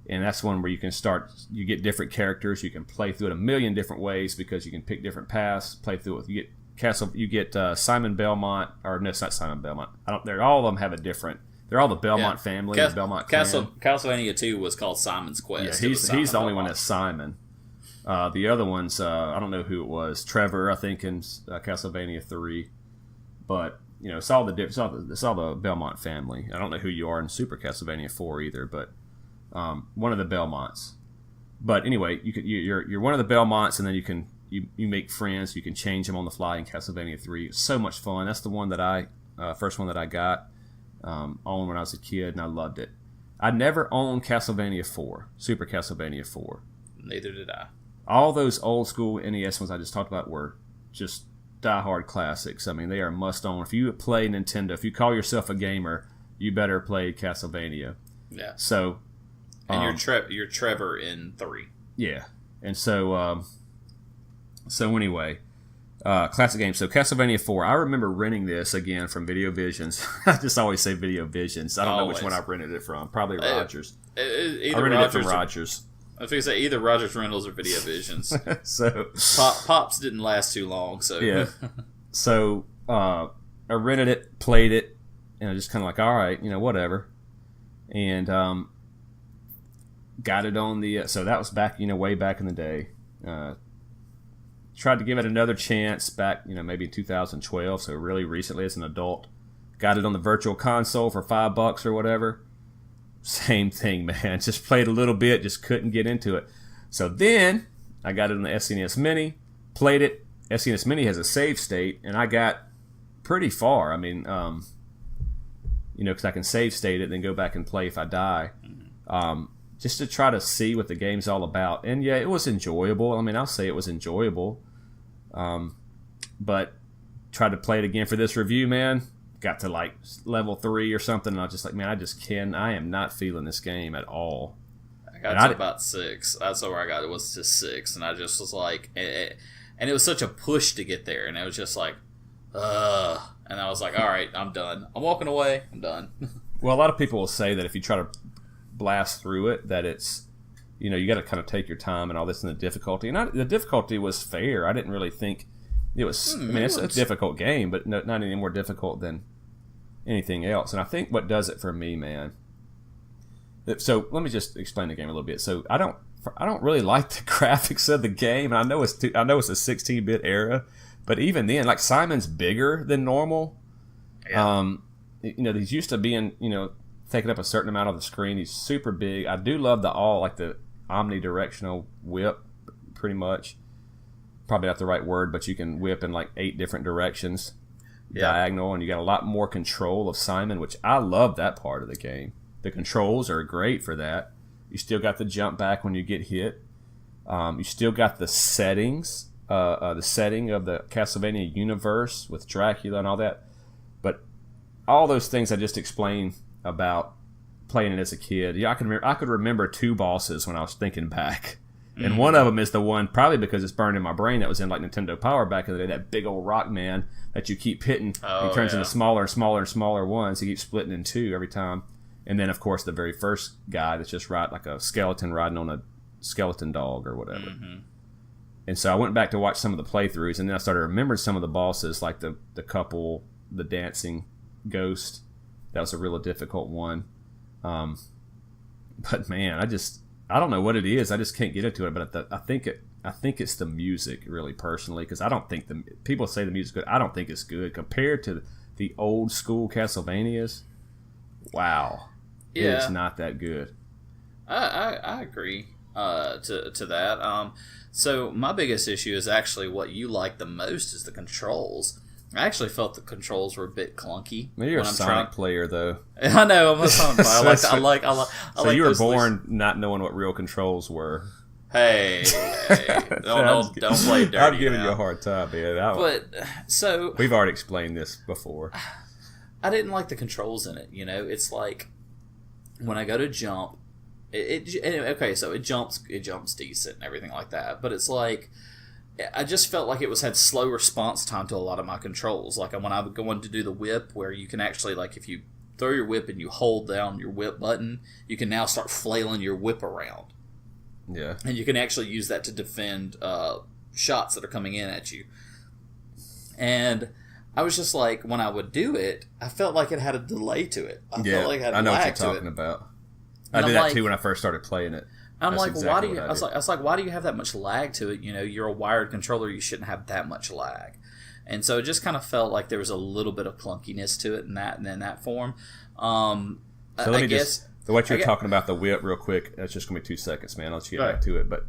and that's one where you get different characters. You can play through it a million different ways because you can pick different paths, play through it. You get Simon Belmont, or no, it's not Simon Belmont. All of them have a different. They're all the Belmont family, the Belmont clan. Castlevania 2 was called Simon's Quest. Yeah, he's the only one that's Simon. The other ones, I don't know who it was. Trevor, I think, in Castlevania 3. But it's all the Belmont family. I don't know who you are in Super Castlevania 4 either, but one of the Belmonts. But anyway, you're one of the Belmonts, and then you make friends. You can change them on the fly in Castlevania 3. It's so much fun. That's the one that first one that I got on when I was a kid, and I loved it. I never owned Castlevania 4, Super Castlevania 4. Neither did I. All those old school NES ones I just talked about were just diehard classics. I mean, they are must own. If you play Nintendo, if you call yourself a gamer, you better play Castlevania. Yeah. So, and you're Trevor in 3. Yeah, and so anyway. Classic game. So Castlevania 4, I remember renting this again from Video Visions. I just always say Video Visions. I don't know which one I rented it from. Probably Rogers. I rented it from Rogers. I was going to say either Rogers Rentals or Video Visions. So Pops didn't last too long. So yeah. So I rented it, played it, and I just kind of like, all right, whatever. And got it on the. So that was back, way back in the day. Tried to give it another chance back, maybe in 2012, so really recently as an adult. Got it on the Virtual Console for $5 or whatever. Same thing, man. Just played a little bit, just couldn't get into it. So then, I got it on the SNES Mini, played it. SNES Mini has a save state, and I got pretty far. I mean, because I can save state it and then go back and play if I die. Just to try to see what the game's all about. And yeah, it was enjoyable. I mean, I'll say it was enjoyable. But tried to play it again for this review, man. Got to like level 3 or something, and I was just like, man, I am not feeling this game at all. I got to about 6. That's where I got it, was to 6, and I just was like, and it was such a push to get there, and it was just like, and I was like, all right, I'm done. I'm walking away. I'm done. Well, a lot of people will say that if you try to blast through it, that it's, you got to kind of take your time and all this, and the difficulty. And the difficulty was fair. I didn't really think it was. I mean, it's a difficult game, but not any more difficult than anything else. And I think what does it for me, man. So let me just explain the game a little bit. So I don't really like the graphics of the game. And I know it's a 16-bit era, but even then, like, Simon's bigger than normal. Yeah. He's used to being, taking up a certain amount of the screen. He's super big. I do love the omnidirectional whip, pretty much. Probably not the right word, but you can whip in like 8 different directions, diagonal, and you got a lot more control of Simon, which I love that part of the game. The controls are great for that. You still got the jump back when you get hit. You still got the settings, the setting of the Castlevania universe with Dracula and all that. But all those things I just explained about playing it as a kid. Yeah, I could remember 2 bosses when I was thinking back. And one of them is the one, probably because it's burned in my brain, that was in like Nintendo Power back in the day, that big old rock man that you keep hitting. He turns into smaller and smaller and smaller ones. He keeps splitting in 2 every time. And then, of course, the very first guy that's just like a skeleton riding on a skeleton dog or whatever. Mm-hmm. And so I went back to watch some of the playthroughs, and then I started remembering some of the bosses, like the couple, the dancing ghost. That was a real difficult one. But man, I don't know what it is. I just can't get into it. But I think it's the music, really, personally, because I don't think people say the music's good. I don't think it's good compared to the old school Castlevanias. Wow, it is not that good. I agree to that. So my biggest issue is actually what you like the most is the controls. I actually felt the controls were a bit clunky. Well, you're a Sonic player, though. I know, I'm a Sonic player. So you were born not knowing what real controls were. Hey, don't play dirty. I'm giving you a hard time, man. We've already explained this before. I didn't like the controls in it. It's like when I go to jump, so it jumps decent and everything like that. But it's like I just felt like had slow response time to a lot of my controls. Like when I would go on to do the whip, where you can actually, like, if you throw your whip and you hold down your whip button, you can now start flailing your whip around. Yeah. And you can actually use that to defend shots that are coming in at you. And I was just like, when I would do it, I felt like it had a delay to it. I felt like it had I know what you're lag to talking it. about. I did that too when I first started playing it. I'm like, why do you? I was like, why do you have that much lag to it? You're a wired controller. You shouldn't have that much lag. And so it just kind of felt like there was a little bit of clunkiness to it in that form. I guess. So what you're talking about, the whip, real quick, that's just going to be 2 seconds, man. I'll let you get back to it. But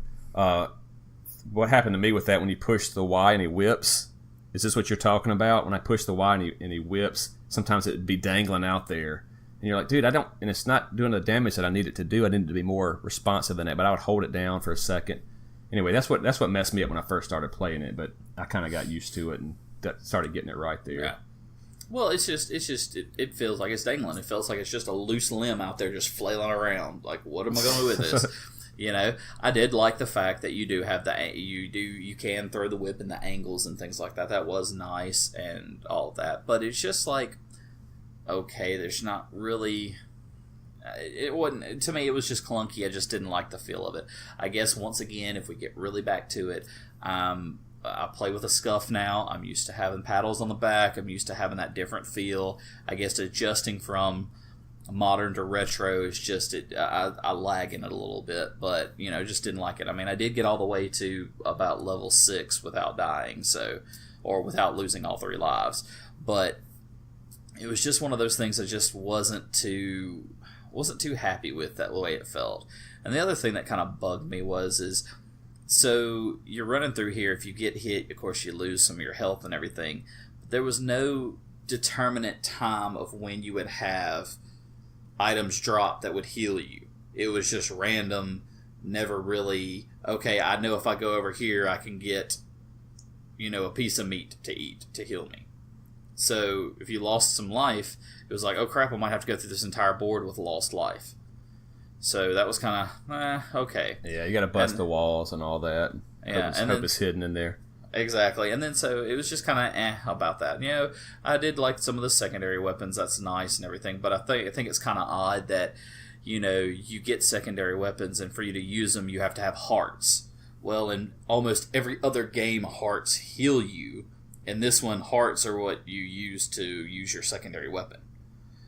what happened to me with that, when you push the Y and he whips, is this what you're talking about? When I push the Y and he whips, sometimes it'd be dangling out there. And you're like, dude, and it's not doing the damage that I need it to do. I need it to be more responsive than that, but I would hold it down for a second. Anyway, that's what messed me up when I first started playing it, but I kind of got used to it and started getting it right there. Yeah. Well, it feels like it's dangling. It feels like it's just a loose limb out there just flailing around. Like, what am I going to do with this? I did like the fact that you do have you can throw the whip in the angles and things like that. That was nice and all of that. But it's just like, okay, there's not really. It wasn't, to me, it was just clunky. I just didn't like the feel of it. I guess once again, if we get really back to it, I play with a scuff now. I'm used to having paddles on the back. I'm used to having that different feel. I guess adjusting from modern to retro is just I lag in it a little bit, but just didn't like it. I mean, I did get all the way to about level 6 without dying, or without losing all 3 lives, but it was just one of those things I just wasn't too happy with that way it felt. And the other thing that kind of bugged me is so you're running through here. If you get hit, of course, you lose some of your health and everything. But there was no determinate time of when you would have items drop that would heal you. It was just random, never really, okay, I know if I go over here, I can get, a piece of meat to eat to heal me. So if you lost some life, it was like, oh crap, I might have to go through this entire board with lost life. So that was kind of, okay. Yeah, you got to bust the walls and all that. Yeah, hope it's hidden in there. Exactly. And then so it was just kind of about that. I did like some of the secondary weapons. That's nice and everything. But I think it's kind of odd that, you get secondary weapons and for you to use them, you have to have hearts. Well, in almost every other game, hearts heal you. In this one, hearts are what you use to use your secondary weapon.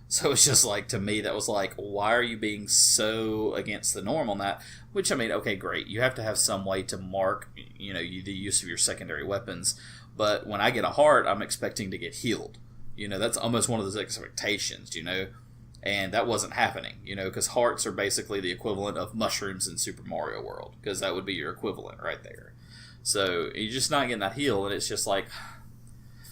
So it's just like, to me, that was like, why are you being so against the norm on that? Which, I mean, okay, great. You have to have some way to mark, the use of your secondary weapons. But when I get a heart, I'm expecting to get healed. That's almost one of those expectations, And that wasn't happening, because hearts are basically the equivalent of mushrooms in Super Mario World. Because that would be your equivalent right there. So you're just not getting that heal, and it's just like...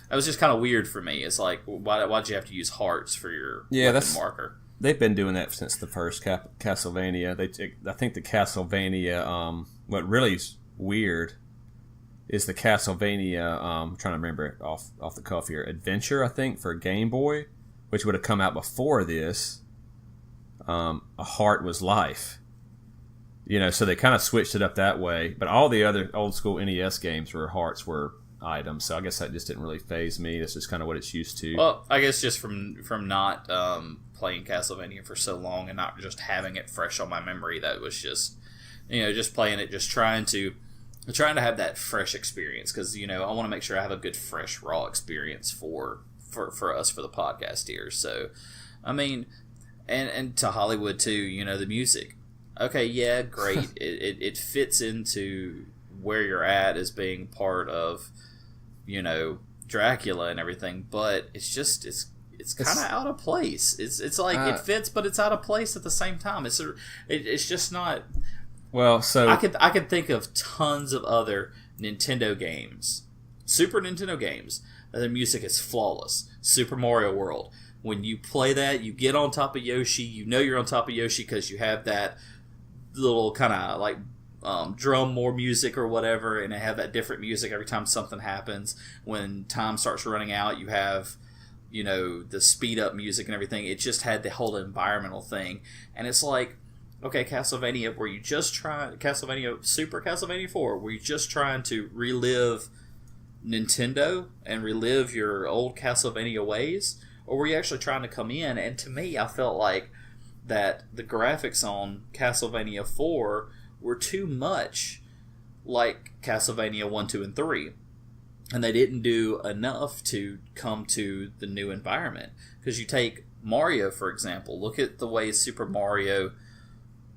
That was just kind of weird for me. It's like, why'd you have to use hearts for your weapon marker? They've been doing that since the first Castlevania. I think the Castlevania, what really is weird is the Castlevania, I'm trying to remember it off the cuff here, Adventure, I think, for Game Boy, which would have come out before this. A heart was life. So they kind of switched it up that way. But all the other old school NES games where hearts were items, so I guess that just didn't really faze me. That's just kind of what it's used to. Well, I guess just from not playing Castlevania for so long and not just having it fresh on my memory, that was just just playing it, just trying to have that fresh experience, because I want to make sure I have a good fresh raw experience for us for the podcast here. So I mean, and to Hollywood too, the music, okay, yeah, great. it fits into where you're at as being part of Dracula and everything, but it's kind of out of place. It's like it fits, but it's out of place at the same time. It's just not. Well, so I could think of tons of other Nintendo games, Super Nintendo games, The music is flawless. Super Mario World. When you play that, you get on top of Yoshi. You know you're on top of Yoshi because you have that little kind of like drum more music or whatever, and they have that different music every time something happens. When time starts running out, you have, you know, the speed up music and everything. It just had the whole environmental thing, and it's like, okay, Castlevania, were you just trying Super Castlevania IV? Were you just trying to relive Nintendo and relive your old Castlevania ways, or were you actually trying to come in? And to me, I felt like that the graphics on Castlevania IV were too much like Castlevania 1, 2, and 3. And they didn't do enough to come to the new environment. Because you take Mario, for example. Look at the way Super Mario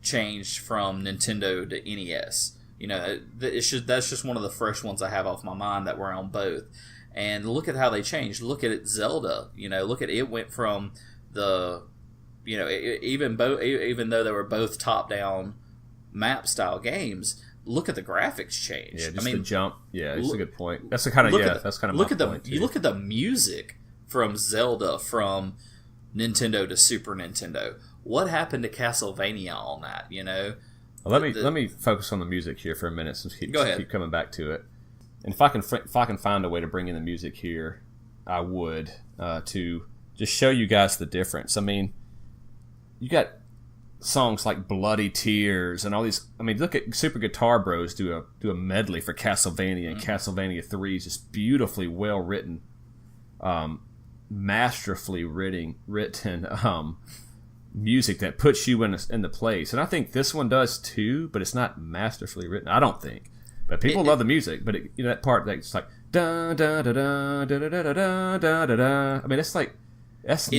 changed from Nintendo to NES. You know, that's just one of the fresh ones I have off my mind that were on both. And look at how they changed. Look at it, Zelda. You know, look at it went from the, you know, even though they were both top-down map style games, look at the graphics change. Yeah, just the jump. Yeah, that's a good point. That's the kind of that's kind of my point. You look at the music from Zelda from Nintendo to Super Nintendo. What happened to Castlevania on that? You know. Well, let me focus on the music here for a minute, since keep coming back to it. And if I can find a way to bring in the music here, I would, to just show you guys the difference. I mean, you got songs like Bloody Tears and all these. I mean, look at Super Guitar Bros do a medley for Castlevania, and Castlevania 3 is just beautifully well written, masterfully written music that puts you in the place. And I think this one does too, but it's not masterfully written, I don't think. But people love the music, but you know, that part that's like da da da da da da da da da da da. I mean, it's like that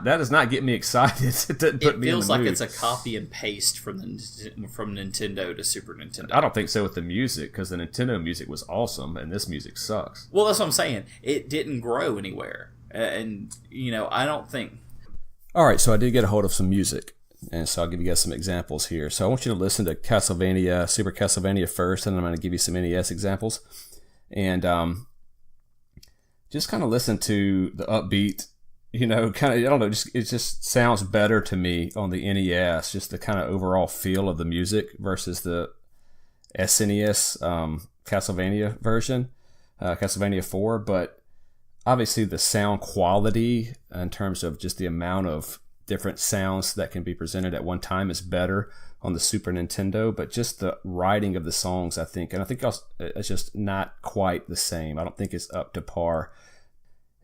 does not get me excited. It feels like it's a copy and paste from Nintendo to Super Nintendo. I don't think so with the music, because the Nintendo music was awesome, and this music sucks. Well, that's what I'm saying. It didn't grow anywhere, and you know, I don't think. All right, so I did get a hold of some music, and so I'll give you guys some examples here. So I want you to listen to Super Castlevania first, and then I'm going to give you some NES examples. And just kind of listen to the upbeat, you know, kind of, I don't know, it just sounds better to me on the NES, just the kind of overall feel of the music versus the SNES Castlevania version, Castlevania 4, but obviously the sound quality in terms of just the amount of different sounds that can be presented at one time is better on the Super Nintendo, but just the writing of the songs, I think it's just not quite the same. I don't think it's up to par.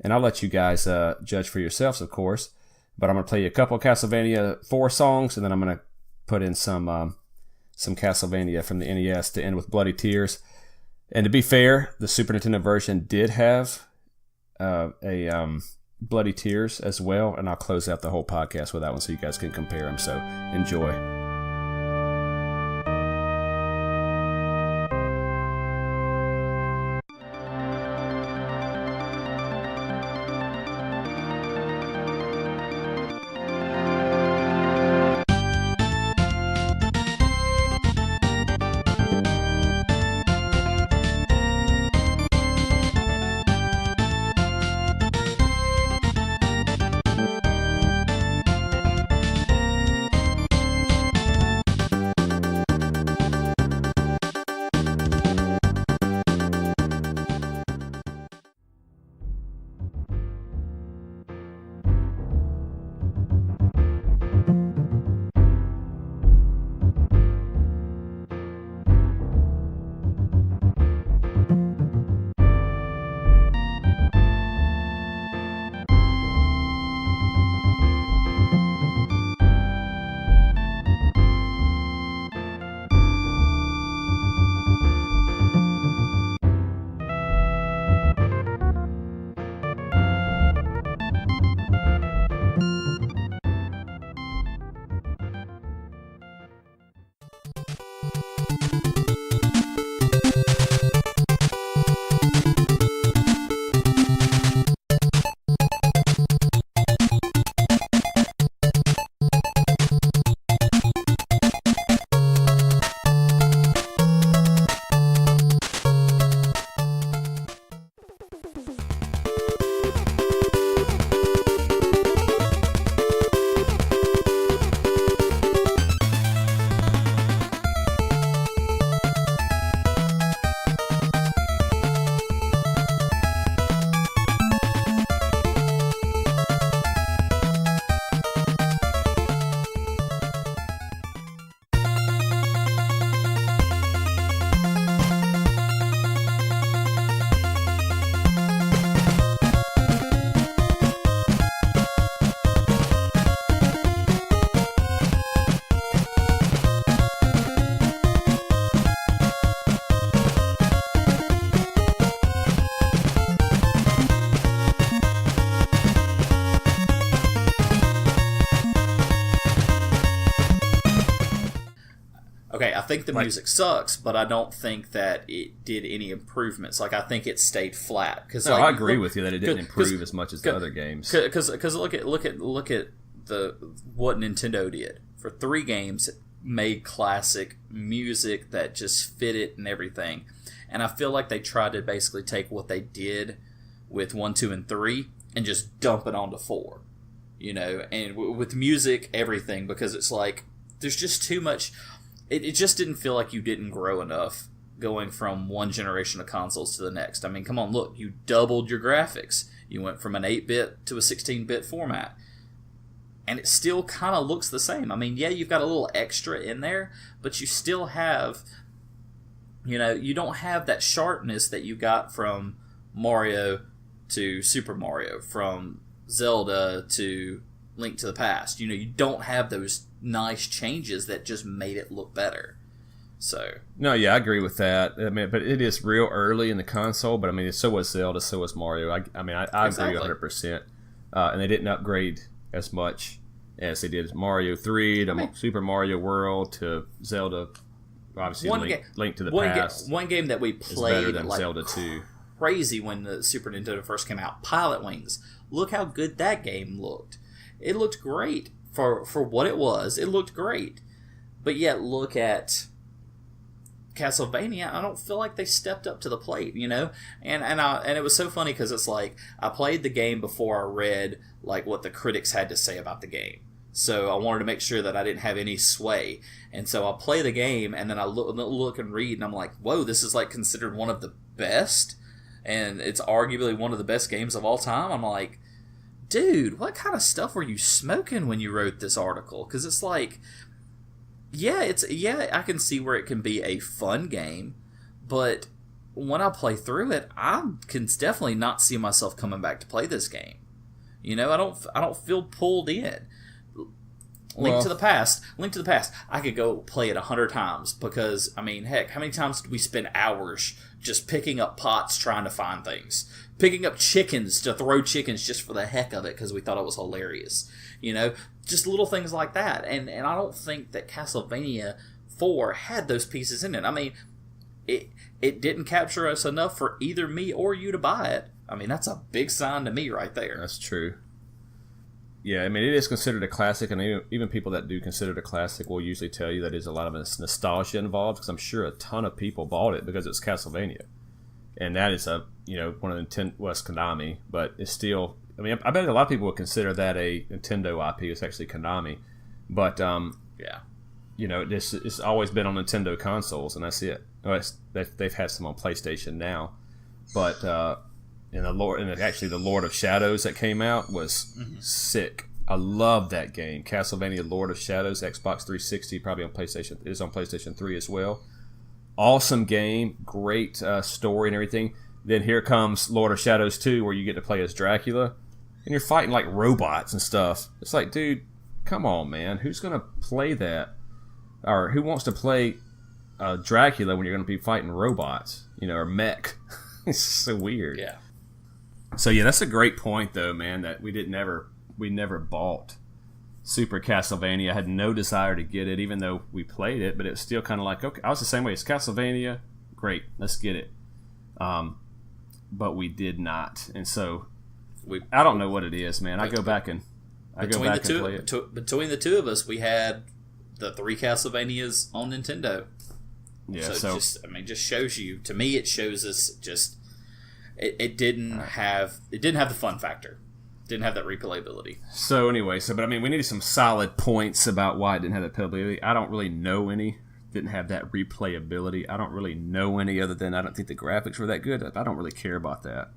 And I'll let you guys judge for yourselves, of course, but I'm going to play you a couple of Castlevania 4 songs, and then I'm going to put in some Castlevania from the NES to end with Bloody Tears. And to be fair, the Super Nintendo version did have a Bloody Tears as well, and I'll close out the whole podcast with that one so you guys can compare them. So enjoy. okay, I think the music sucks, but I don't think that it did any improvements. Like, I think it stayed flat. Cause, I agree with you that it didn't improve as much as the other games. Because look at what Nintendo did. For 3 games, it made classic music that just fit it and everything. And I feel like they tried to basically take what they did with 1, 2, and 3 and just dump it onto 4. You know, and with music, everything, because it's like, there's just too much. It just didn't feel like you didn't grow enough going from one generation of consoles to the next. I mean, come on, look, you doubled your graphics. You went from an 8-bit to a 16-bit format. And it still kind of looks the same. I mean, yeah, you've got a little extra in there, but you still have, you know, you don't have that sharpness that you got from Mario to Super Mario, from Zelda to Link to the Past. You know, you don't have those nice changes that just made it look better. So no, yeah, I agree with that. I mean, but it is real early in the console. But I mean, so was Zelda, so was Mario. I agree 100%. And they didn't upgrade as much as they did Mario 3 to Super Mario World to Zelda. Obviously, Link to the Past. One game that we played better than Zelda 2. Crazy when the Super Nintendo first came out. Pilot Wings. Look how good that game looked. It looked great for what it was. It looked great, but yet look at Castlevania. I don't feel like they stepped up to the plate, you know. And it was so funny because it's like I played the game before I read like what the critics had to say about the game. So I wanted to make sure that I didn't have any sway. And so I play the game and then I look and read and I'm like, whoa, this is like considered one of the best, and it's arguably one of the best games of all time. I'm like, dude, what kind of stuff were you smoking when you wrote this article? Because it's like, I can see where it can be a fun game, but when I play through it, I can definitely not see myself coming back to play this game. You know, I don't feel pulled in. Link to the Past. I could go play it 100 times because, I mean, heck, how many times did we spend hours just picking up pots trying to find things? Picking up chickens to throw chickens just for the heck of it because we thought it was hilarious. You know, just little things like that. And I don't think that Castlevania 4 had those pieces in it. I mean, it didn't capture us enough for either me or you to buy it. I mean, that's a big sign to me right there. That's true. Yeah, I mean, it is considered a classic, and even people that do consider it a classic will usually tell you that there's a lot of nostalgia involved, because I'm sure a ton of people bought it because it's Castlevania. And that is one of the Konami, but it's still, I mean, I bet a lot of people would consider that a Nintendo IP. It's actually Konami. But, yeah, you know, it's always been on Nintendo consoles, and that's it. They've had some on PlayStation now. But, actually the Lord of Shadows that came out was sick. I love that game. Castlevania Lord of Shadows, Xbox 360, probably on PlayStation. It is on PlayStation 3 as well. Awesome game, great story and everything. Then here comes Lord of Shadows 2, where you get to play as Dracula, and you're fighting like robots and stuff. It's like, dude, come on, man. Who's going to play that? Or who wants to play Dracula when you're going to be fighting robots, or mech? It's so weird. Yeah. So yeah, that's a great point though, man, that we never bought Super Castlevania. I had no desire to get it, even though we played it, but it's still kind of like, okay, I was the same way. It's Castlevania, great, let's get it. But we did not, and so I don't know what it is, man. I go back and play it. Between the two of us, we had the 3 Castlevanias on Nintendo. Yeah, so just shows you. To me, it shows us just. It didn't have the fun factor. Didn't have that replayability. So anyway, but I mean, we needed some solid points about why it didn't have that replayability. I don't really know any. Didn't have that replayability. I don't really know any other than I don't think the graphics were that good. I don't really care about that.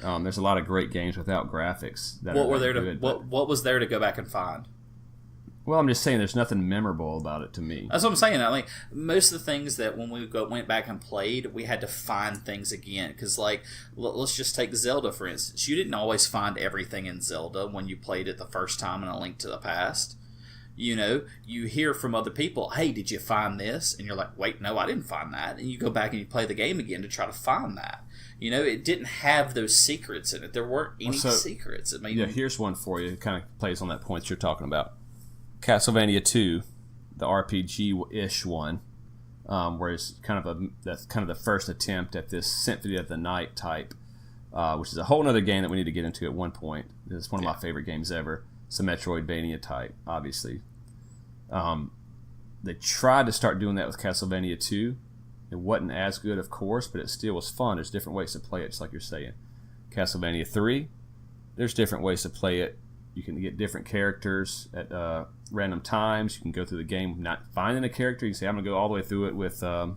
There's a lot of great games without graphics. What was there to go back and find? Well, I'm just saying there's nothing memorable about it to me. That's what I'm saying. I mean, most of the things that when we went back and played, we had to find things again. Because, like, let's just take Zelda, for instance. You didn't always find everything in Zelda when you played it the first time in A Link to the Past. You hear from other people, hey, did you find this? And you're like, wait, no, I didn't find that. And you go back and you play the game again to try to find that. It didn't have those secrets in it. There weren't any secrets. I mean, yeah, here's one for you. It kind of plays on that point you're talking about. Castlevania 2, the RPG-ish one, whereas that's kind of the first attempt at this Symphony of the Night type, which is a whole other game that we need to get into at one point. It's one of my favorite games ever. It's a Metroidvania type, obviously. They tried to start doing that with Castlevania 2. It wasn't as good, of course, but it still was fun. There's different ways to play it, just like you're saying. Castlevania 3, there's different ways to play it. You can get different characters at random times. You can go through the game not finding a character. You can say, I'm going to go all the way through it with the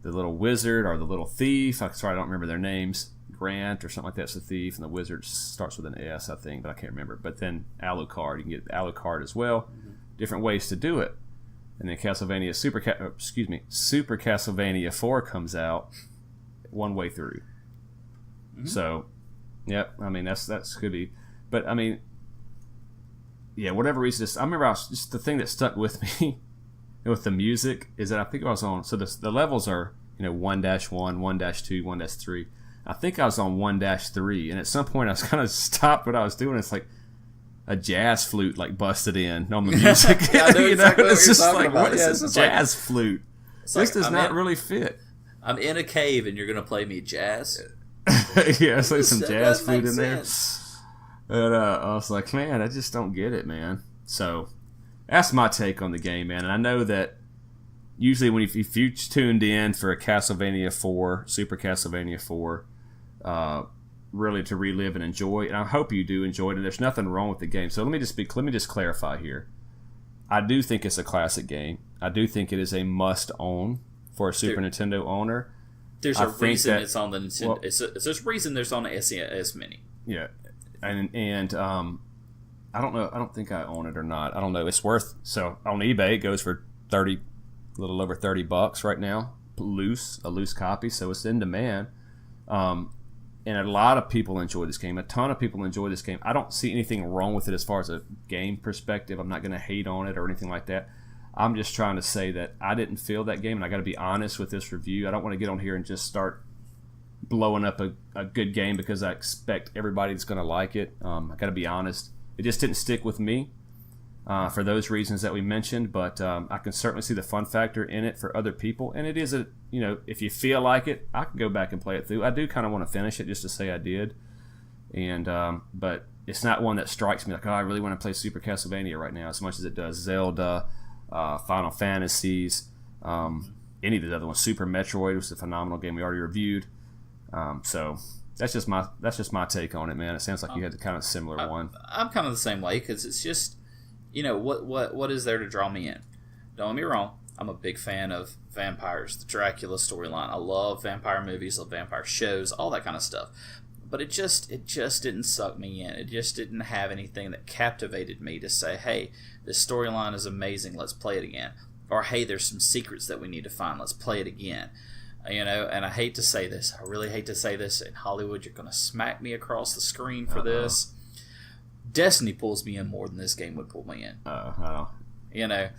little wizard or the little thief. Sorry, I don't remember their names. Grant or something like that's the thief, and the wizard starts with an S, I think, but I can't remember. But then Alucard, you can get Alucard as well. Mm-hmm. Different ways to do it. And then Super Castlevania 4 comes out one way through. Mm-hmm. So, yep. I mean, that's could be, but I mean, yeah. Whatever reason, I remember just the thing that stuck with me with the music is that I think I was on. So the levels are 1-1, 1-2, 1-3. I think I was on 1-3, and at some point I was kind of stopped what I was doing. It's like a jazz flute busted in on the music. Yeah, I know exactly what it's you're just talking about. What is this jazz flute? This does not really fit. I'm in a cave and you're going to play me jazz? Yeah, it's like some jazz flute in there. But I was like, man, I just don't get it, man. So that's my take on the game, man. And I know that usually if you tuned in for a Castlevania 4, Super Castlevania 4, really to relive and enjoy, and I hope you do enjoy it. And there's nothing wrong with the game. So let me just clarify here. I do think it's a classic game. I do think it is a must own for a Super Nintendo owner. There's a reason it's on the Nintendo. Well, there's a reason there's on the SNES Mini. Yeah, and I don't know. I don't think I own it or not. I don't know. It's worth so on eBay. It goes for a little over $30 right now, a loose copy. So it's in demand. And a lot of people enjoy this game. A ton of people enjoy this game. I don't see anything wrong with it as far as a game perspective. I'm not going to hate on it or anything like that. I'm just trying to say that I didn't feel that game, and I got to be honest with this review. I don't want to get on here and just start blowing up a good game because I expect everybody's going to like it. I got to be honest. It just didn't stick with me for those reasons that we mentioned, but I can certainly see the fun factor in it for other people. And it is if you feel like it, I can go back and play it through. I do kind of want to finish it just to say I did. And but it's not one that strikes me like, oh, I really want to play Super Castlevania right now as much as it does Zelda, Final Fantasies, any of the other ones. Super Metroid was a phenomenal game we already reviewed. So that's just my take on it, man. It sounds like you had a kind of similar one. I'm kind of the same way because it's just, what is there to draw me in? Don't get me wrong. I'm a big fan of vampires, the Dracula storyline. I love vampire movies, love vampire shows, all that kind of stuff. But it just didn't suck me in. It just didn't have anything that captivated me to say, hey, this storyline is amazing, let's play it again. Or, hey, there's some secrets that we need to find, let's play it again. And I hate to say this. I really hate to say this. In Hollywood, you're going to smack me across the screen for this. Destiny pulls me in more than this game would pull me in. It's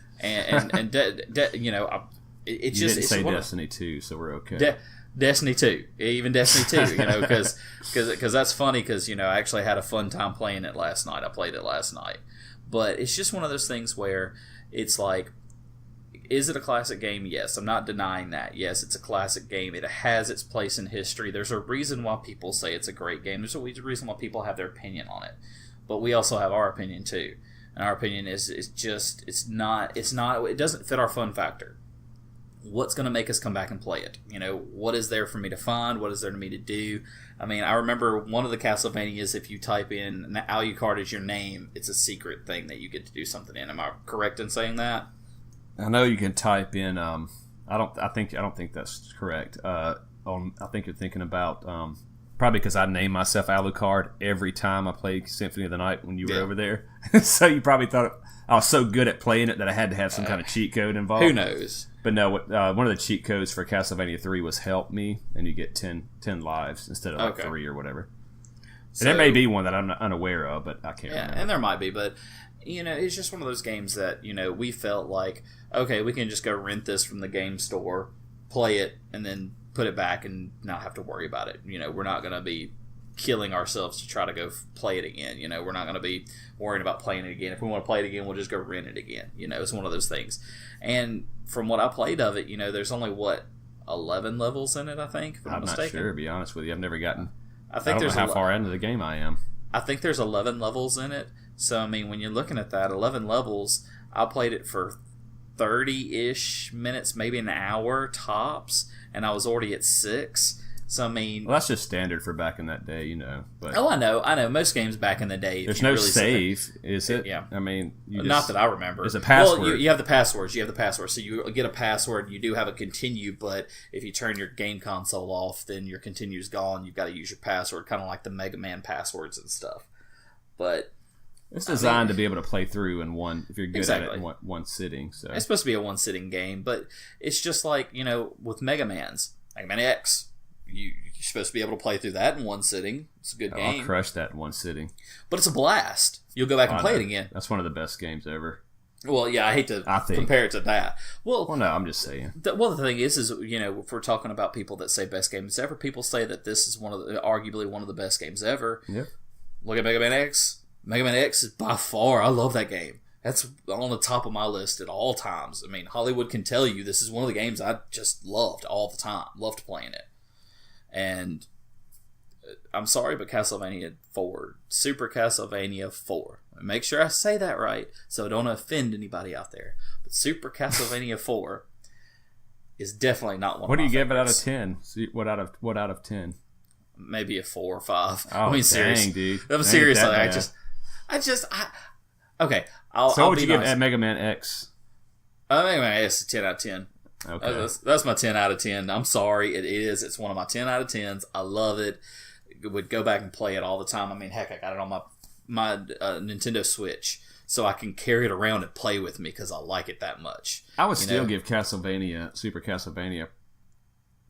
just... You didn't say Destiny 2, so we're okay. Destiny 2. Even Destiny 2, because that's funny because, I actually had a fun time playing it last night. I played it last night. But it's just one of those things where it's like, is it a classic game? Yes. I'm not denying that. Yes, it's a classic game. It has its place in history. There's a reason why people say it's a great game. There's a reason why people have their opinion on it. But we also have our opinion too. And our opinion is it doesn't fit our fun factor. What's going to make us come back and play it? What is there for me to find? What is there for me to do? I mean, I remember one of the Castlevanias, if you type in Alucard as your name, it's a secret thing that you get to do something in. Am I correct in saying that? I know you can type in. I don't think that's correct. I think you're thinking about probably because I named myself Alucard every time I played Symphony of the Night when you were over there. So you probably thought I was so good at playing it that I had to have some kind of cheat code involved. Who knows? But no, one of the cheat codes for Castlevania 3 was help me, and you get 10 lives instead of 3 or whatever. So, and there may be one that I'm unaware of, but I can't remember. And there might be, but it's just one of those games that, we felt like, okay, we can just go rent this from the game store, play it, and then put it back and not have to worry about it. We're not going to be killing ourselves to try to go play it again. You know, we're not going to be worrying about playing it again. If we want to play it again, we'll just go rent it again. You know, it's one of those things. And from what I played of it, you know, there's only 11 levels in it, I think, if I'm not mistaken. Not sure, to be honest with you. I've never gotten... I don't know how far into the game I am. I think there's 11 levels in it. So, I mean, when you're looking at that, 11 levels, I played it for 30-ish minutes, maybe an hour tops, and I was already at 6. So, I mean... Well, that's just standard for back in that day, you know. But I know. Most games back in the day... There's no save, is it? Yeah. I mean... Not that I remember. It's a password. Well, you have the passwords. So you get a password, and you do have a continue, but if you turn your game console off, then your continue's gone. You've got to use your password, kind of like the Mega Man passwords and stuff. But... It's designed to be able to play through in one, if you're good at it in one sitting. So it's supposed to be a one-sitting game, but it's just like, you know, with Mega Man X... You're supposed to be able to play through that in one sitting. It's a good game. I'll crush that in one sitting. But it's a blast. You'll go back and play it again. That's one of the best games ever. Well, yeah, I hate to compare it to that. Well, no, I'm just saying. The thing is, you know, if we're talking about people that say best games ever, people say that this is arguably one of the best games ever. Yep. Look at Mega Man X. Mega Man X is by far, I love that game. That's on the top of my list at all times. I mean, Hollywood can tell you this is one of the games I just loved all the time. Loved playing it. And I'm sorry, but Castlevania 4, Super Castlevania 4. Make sure I say that right so I don't offend anybody out there. But Super Castlevania 4 is definitely not one of my favorites. What do you give it out of 10? What out of 10? Maybe a 4 or 5. Oh, I mean, seriously, dude. I'm seriously. Okay. What would you give Mega Man X? Mega Man X is 10 out of 10. Okay. That's my 10 out of 10. I'm sorry, it is. It's one of my 10 out of 10s. I love it. Would go back and play it all the time. I mean, heck, I got it on my Nintendo Switch, so I can carry it around and play with me because I like it that much. I would still give Super Castlevania,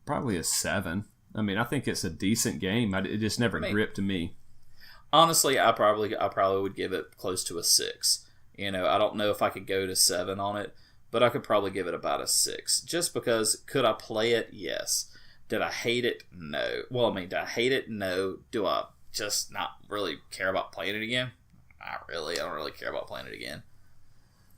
probably a 7. I mean, I think it's a decent game. It just never gripped me. Honestly, I probably would give it close to a 6. You know, I don't know if I could go to 7 on it. But I could probably give it about a 6. Just because, could I play it? Yes. Did I hate it? No. Well, I mean, did I hate it? No. Do I just not really care about playing it again? Not really. I don't really care about playing it again.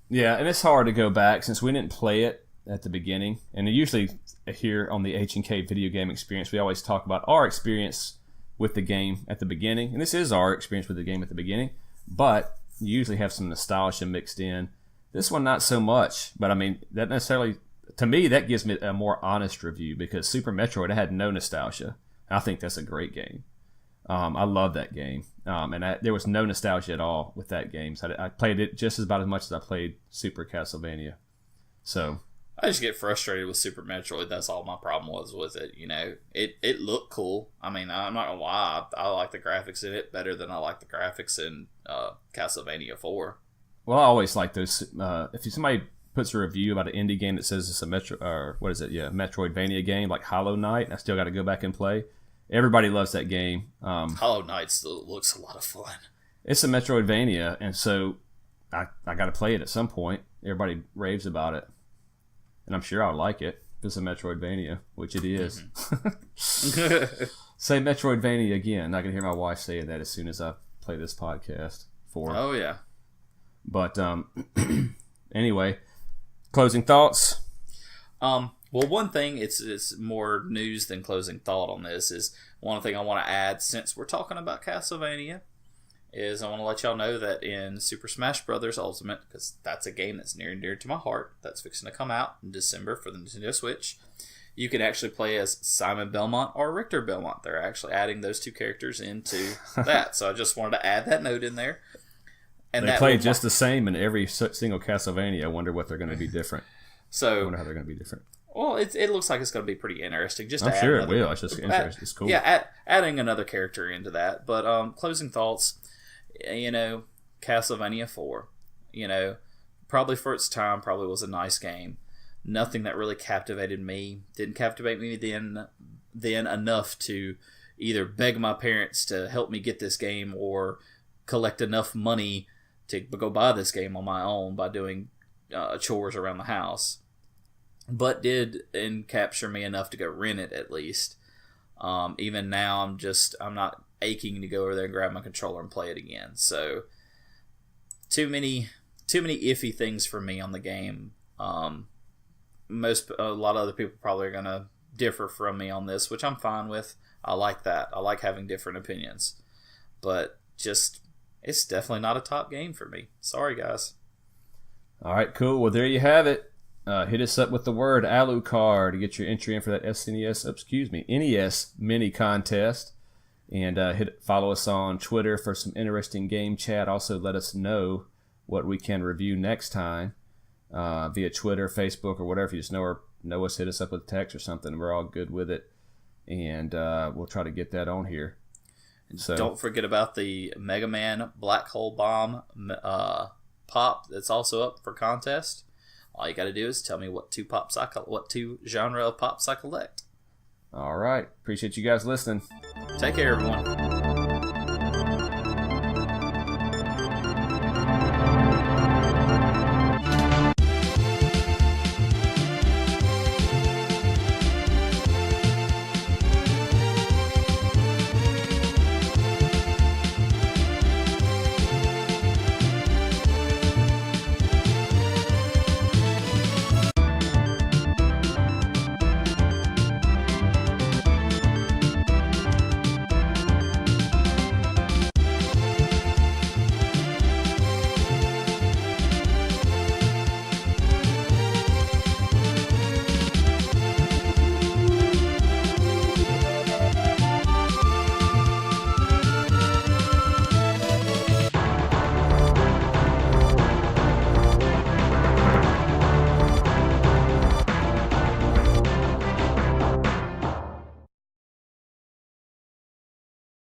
Yeah, and it's hard to go back since we didn't play it at the beginning. And usually here on the HnK video game experience, we always talk about our experience with the game at the beginning. And this is our experience with the game at the beginning. But you usually have some nostalgia mixed in. This one, not so much, but I mean, that necessarily, to me, that gives me a more honest review because Super Metroid, I had no nostalgia. I think that's a great game. I love that game. And there was no nostalgia at all with that game. So I played it just about as much as I played Super Castlevania. So I just get frustrated with Super Metroid. That's all my problem was with it. You know, it looked cool. I mean, I'm not gonna lie. I like the graphics in it better than I like the graphics in Castlevania 4. Well, I always like those. If somebody puts a review about an indie game that says it's a Metroidvania game like Hollow Knight, and I still got to go back and play. Everybody loves that game. Hollow Knight still looks a lot of fun. It's a Metroidvania, and so I got to play it at some point. Everybody raves about it, and I'm sure I'll like it if it's a Metroidvania, which it is. Mm-hmm. Say Metroidvania again. I can hear my wife saying that as soon as I play this podcast. Oh yeah. But anyway, closing thoughts. Well, one thing, it's more news than closing thought on this, is one thing I want to add since we're talking about Castlevania is I want to let y'all know that in Super Smash Bros. Ultimate, because that's a game that's near and dear to my heart, that's fixing to come out in December for the Nintendo Switch, you can actually play as Simon Belmont or Richter Belmont. They're actually adding those two characters into that. So I just wanted to add that note in there. And they play just the same in every single Castlevania. I wonder what they're going to be different. So I wonder how they're going to be different. Well, it looks like it's going to be pretty interesting. I'm sure it will. It's just interesting. It's cool. Yeah, adding another character into that. But closing thoughts, you know, Castlevania 4, you know, probably for its time, probably was a nice game. Nothing that really captivated me. Didn't captivate me then enough to either beg my parents to help me get this game or collect enough money to go buy this game on my own by doing chores around the house, but did capture me enough to go rent it at least. Even now, I'm not aching to go over there and grab my controller and play it again. So too many iffy things for me on the game. A lot of other people probably are gonna differ from me on this, which I'm fine with. I like that. I like having different opinions, but it's definitely not a top game for me. Sorry, guys. All right, cool. Well, there you have it. Hit us up with the word Alucard to get your entry in for that NES mini contest. And follow us on Twitter for some interesting game chat. Also, let us know what we can review next time via Twitter, Facebook, or whatever. If you just know us, hit us up with text or something. We're all good with it. And we'll try to get that on here. So, don't forget about the Mega Man Black Hole Bomb pop that's also up for contest. All you got to do is tell me what two genre of pops I collect. All right. Appreciate you guys listening. Take care, everyone.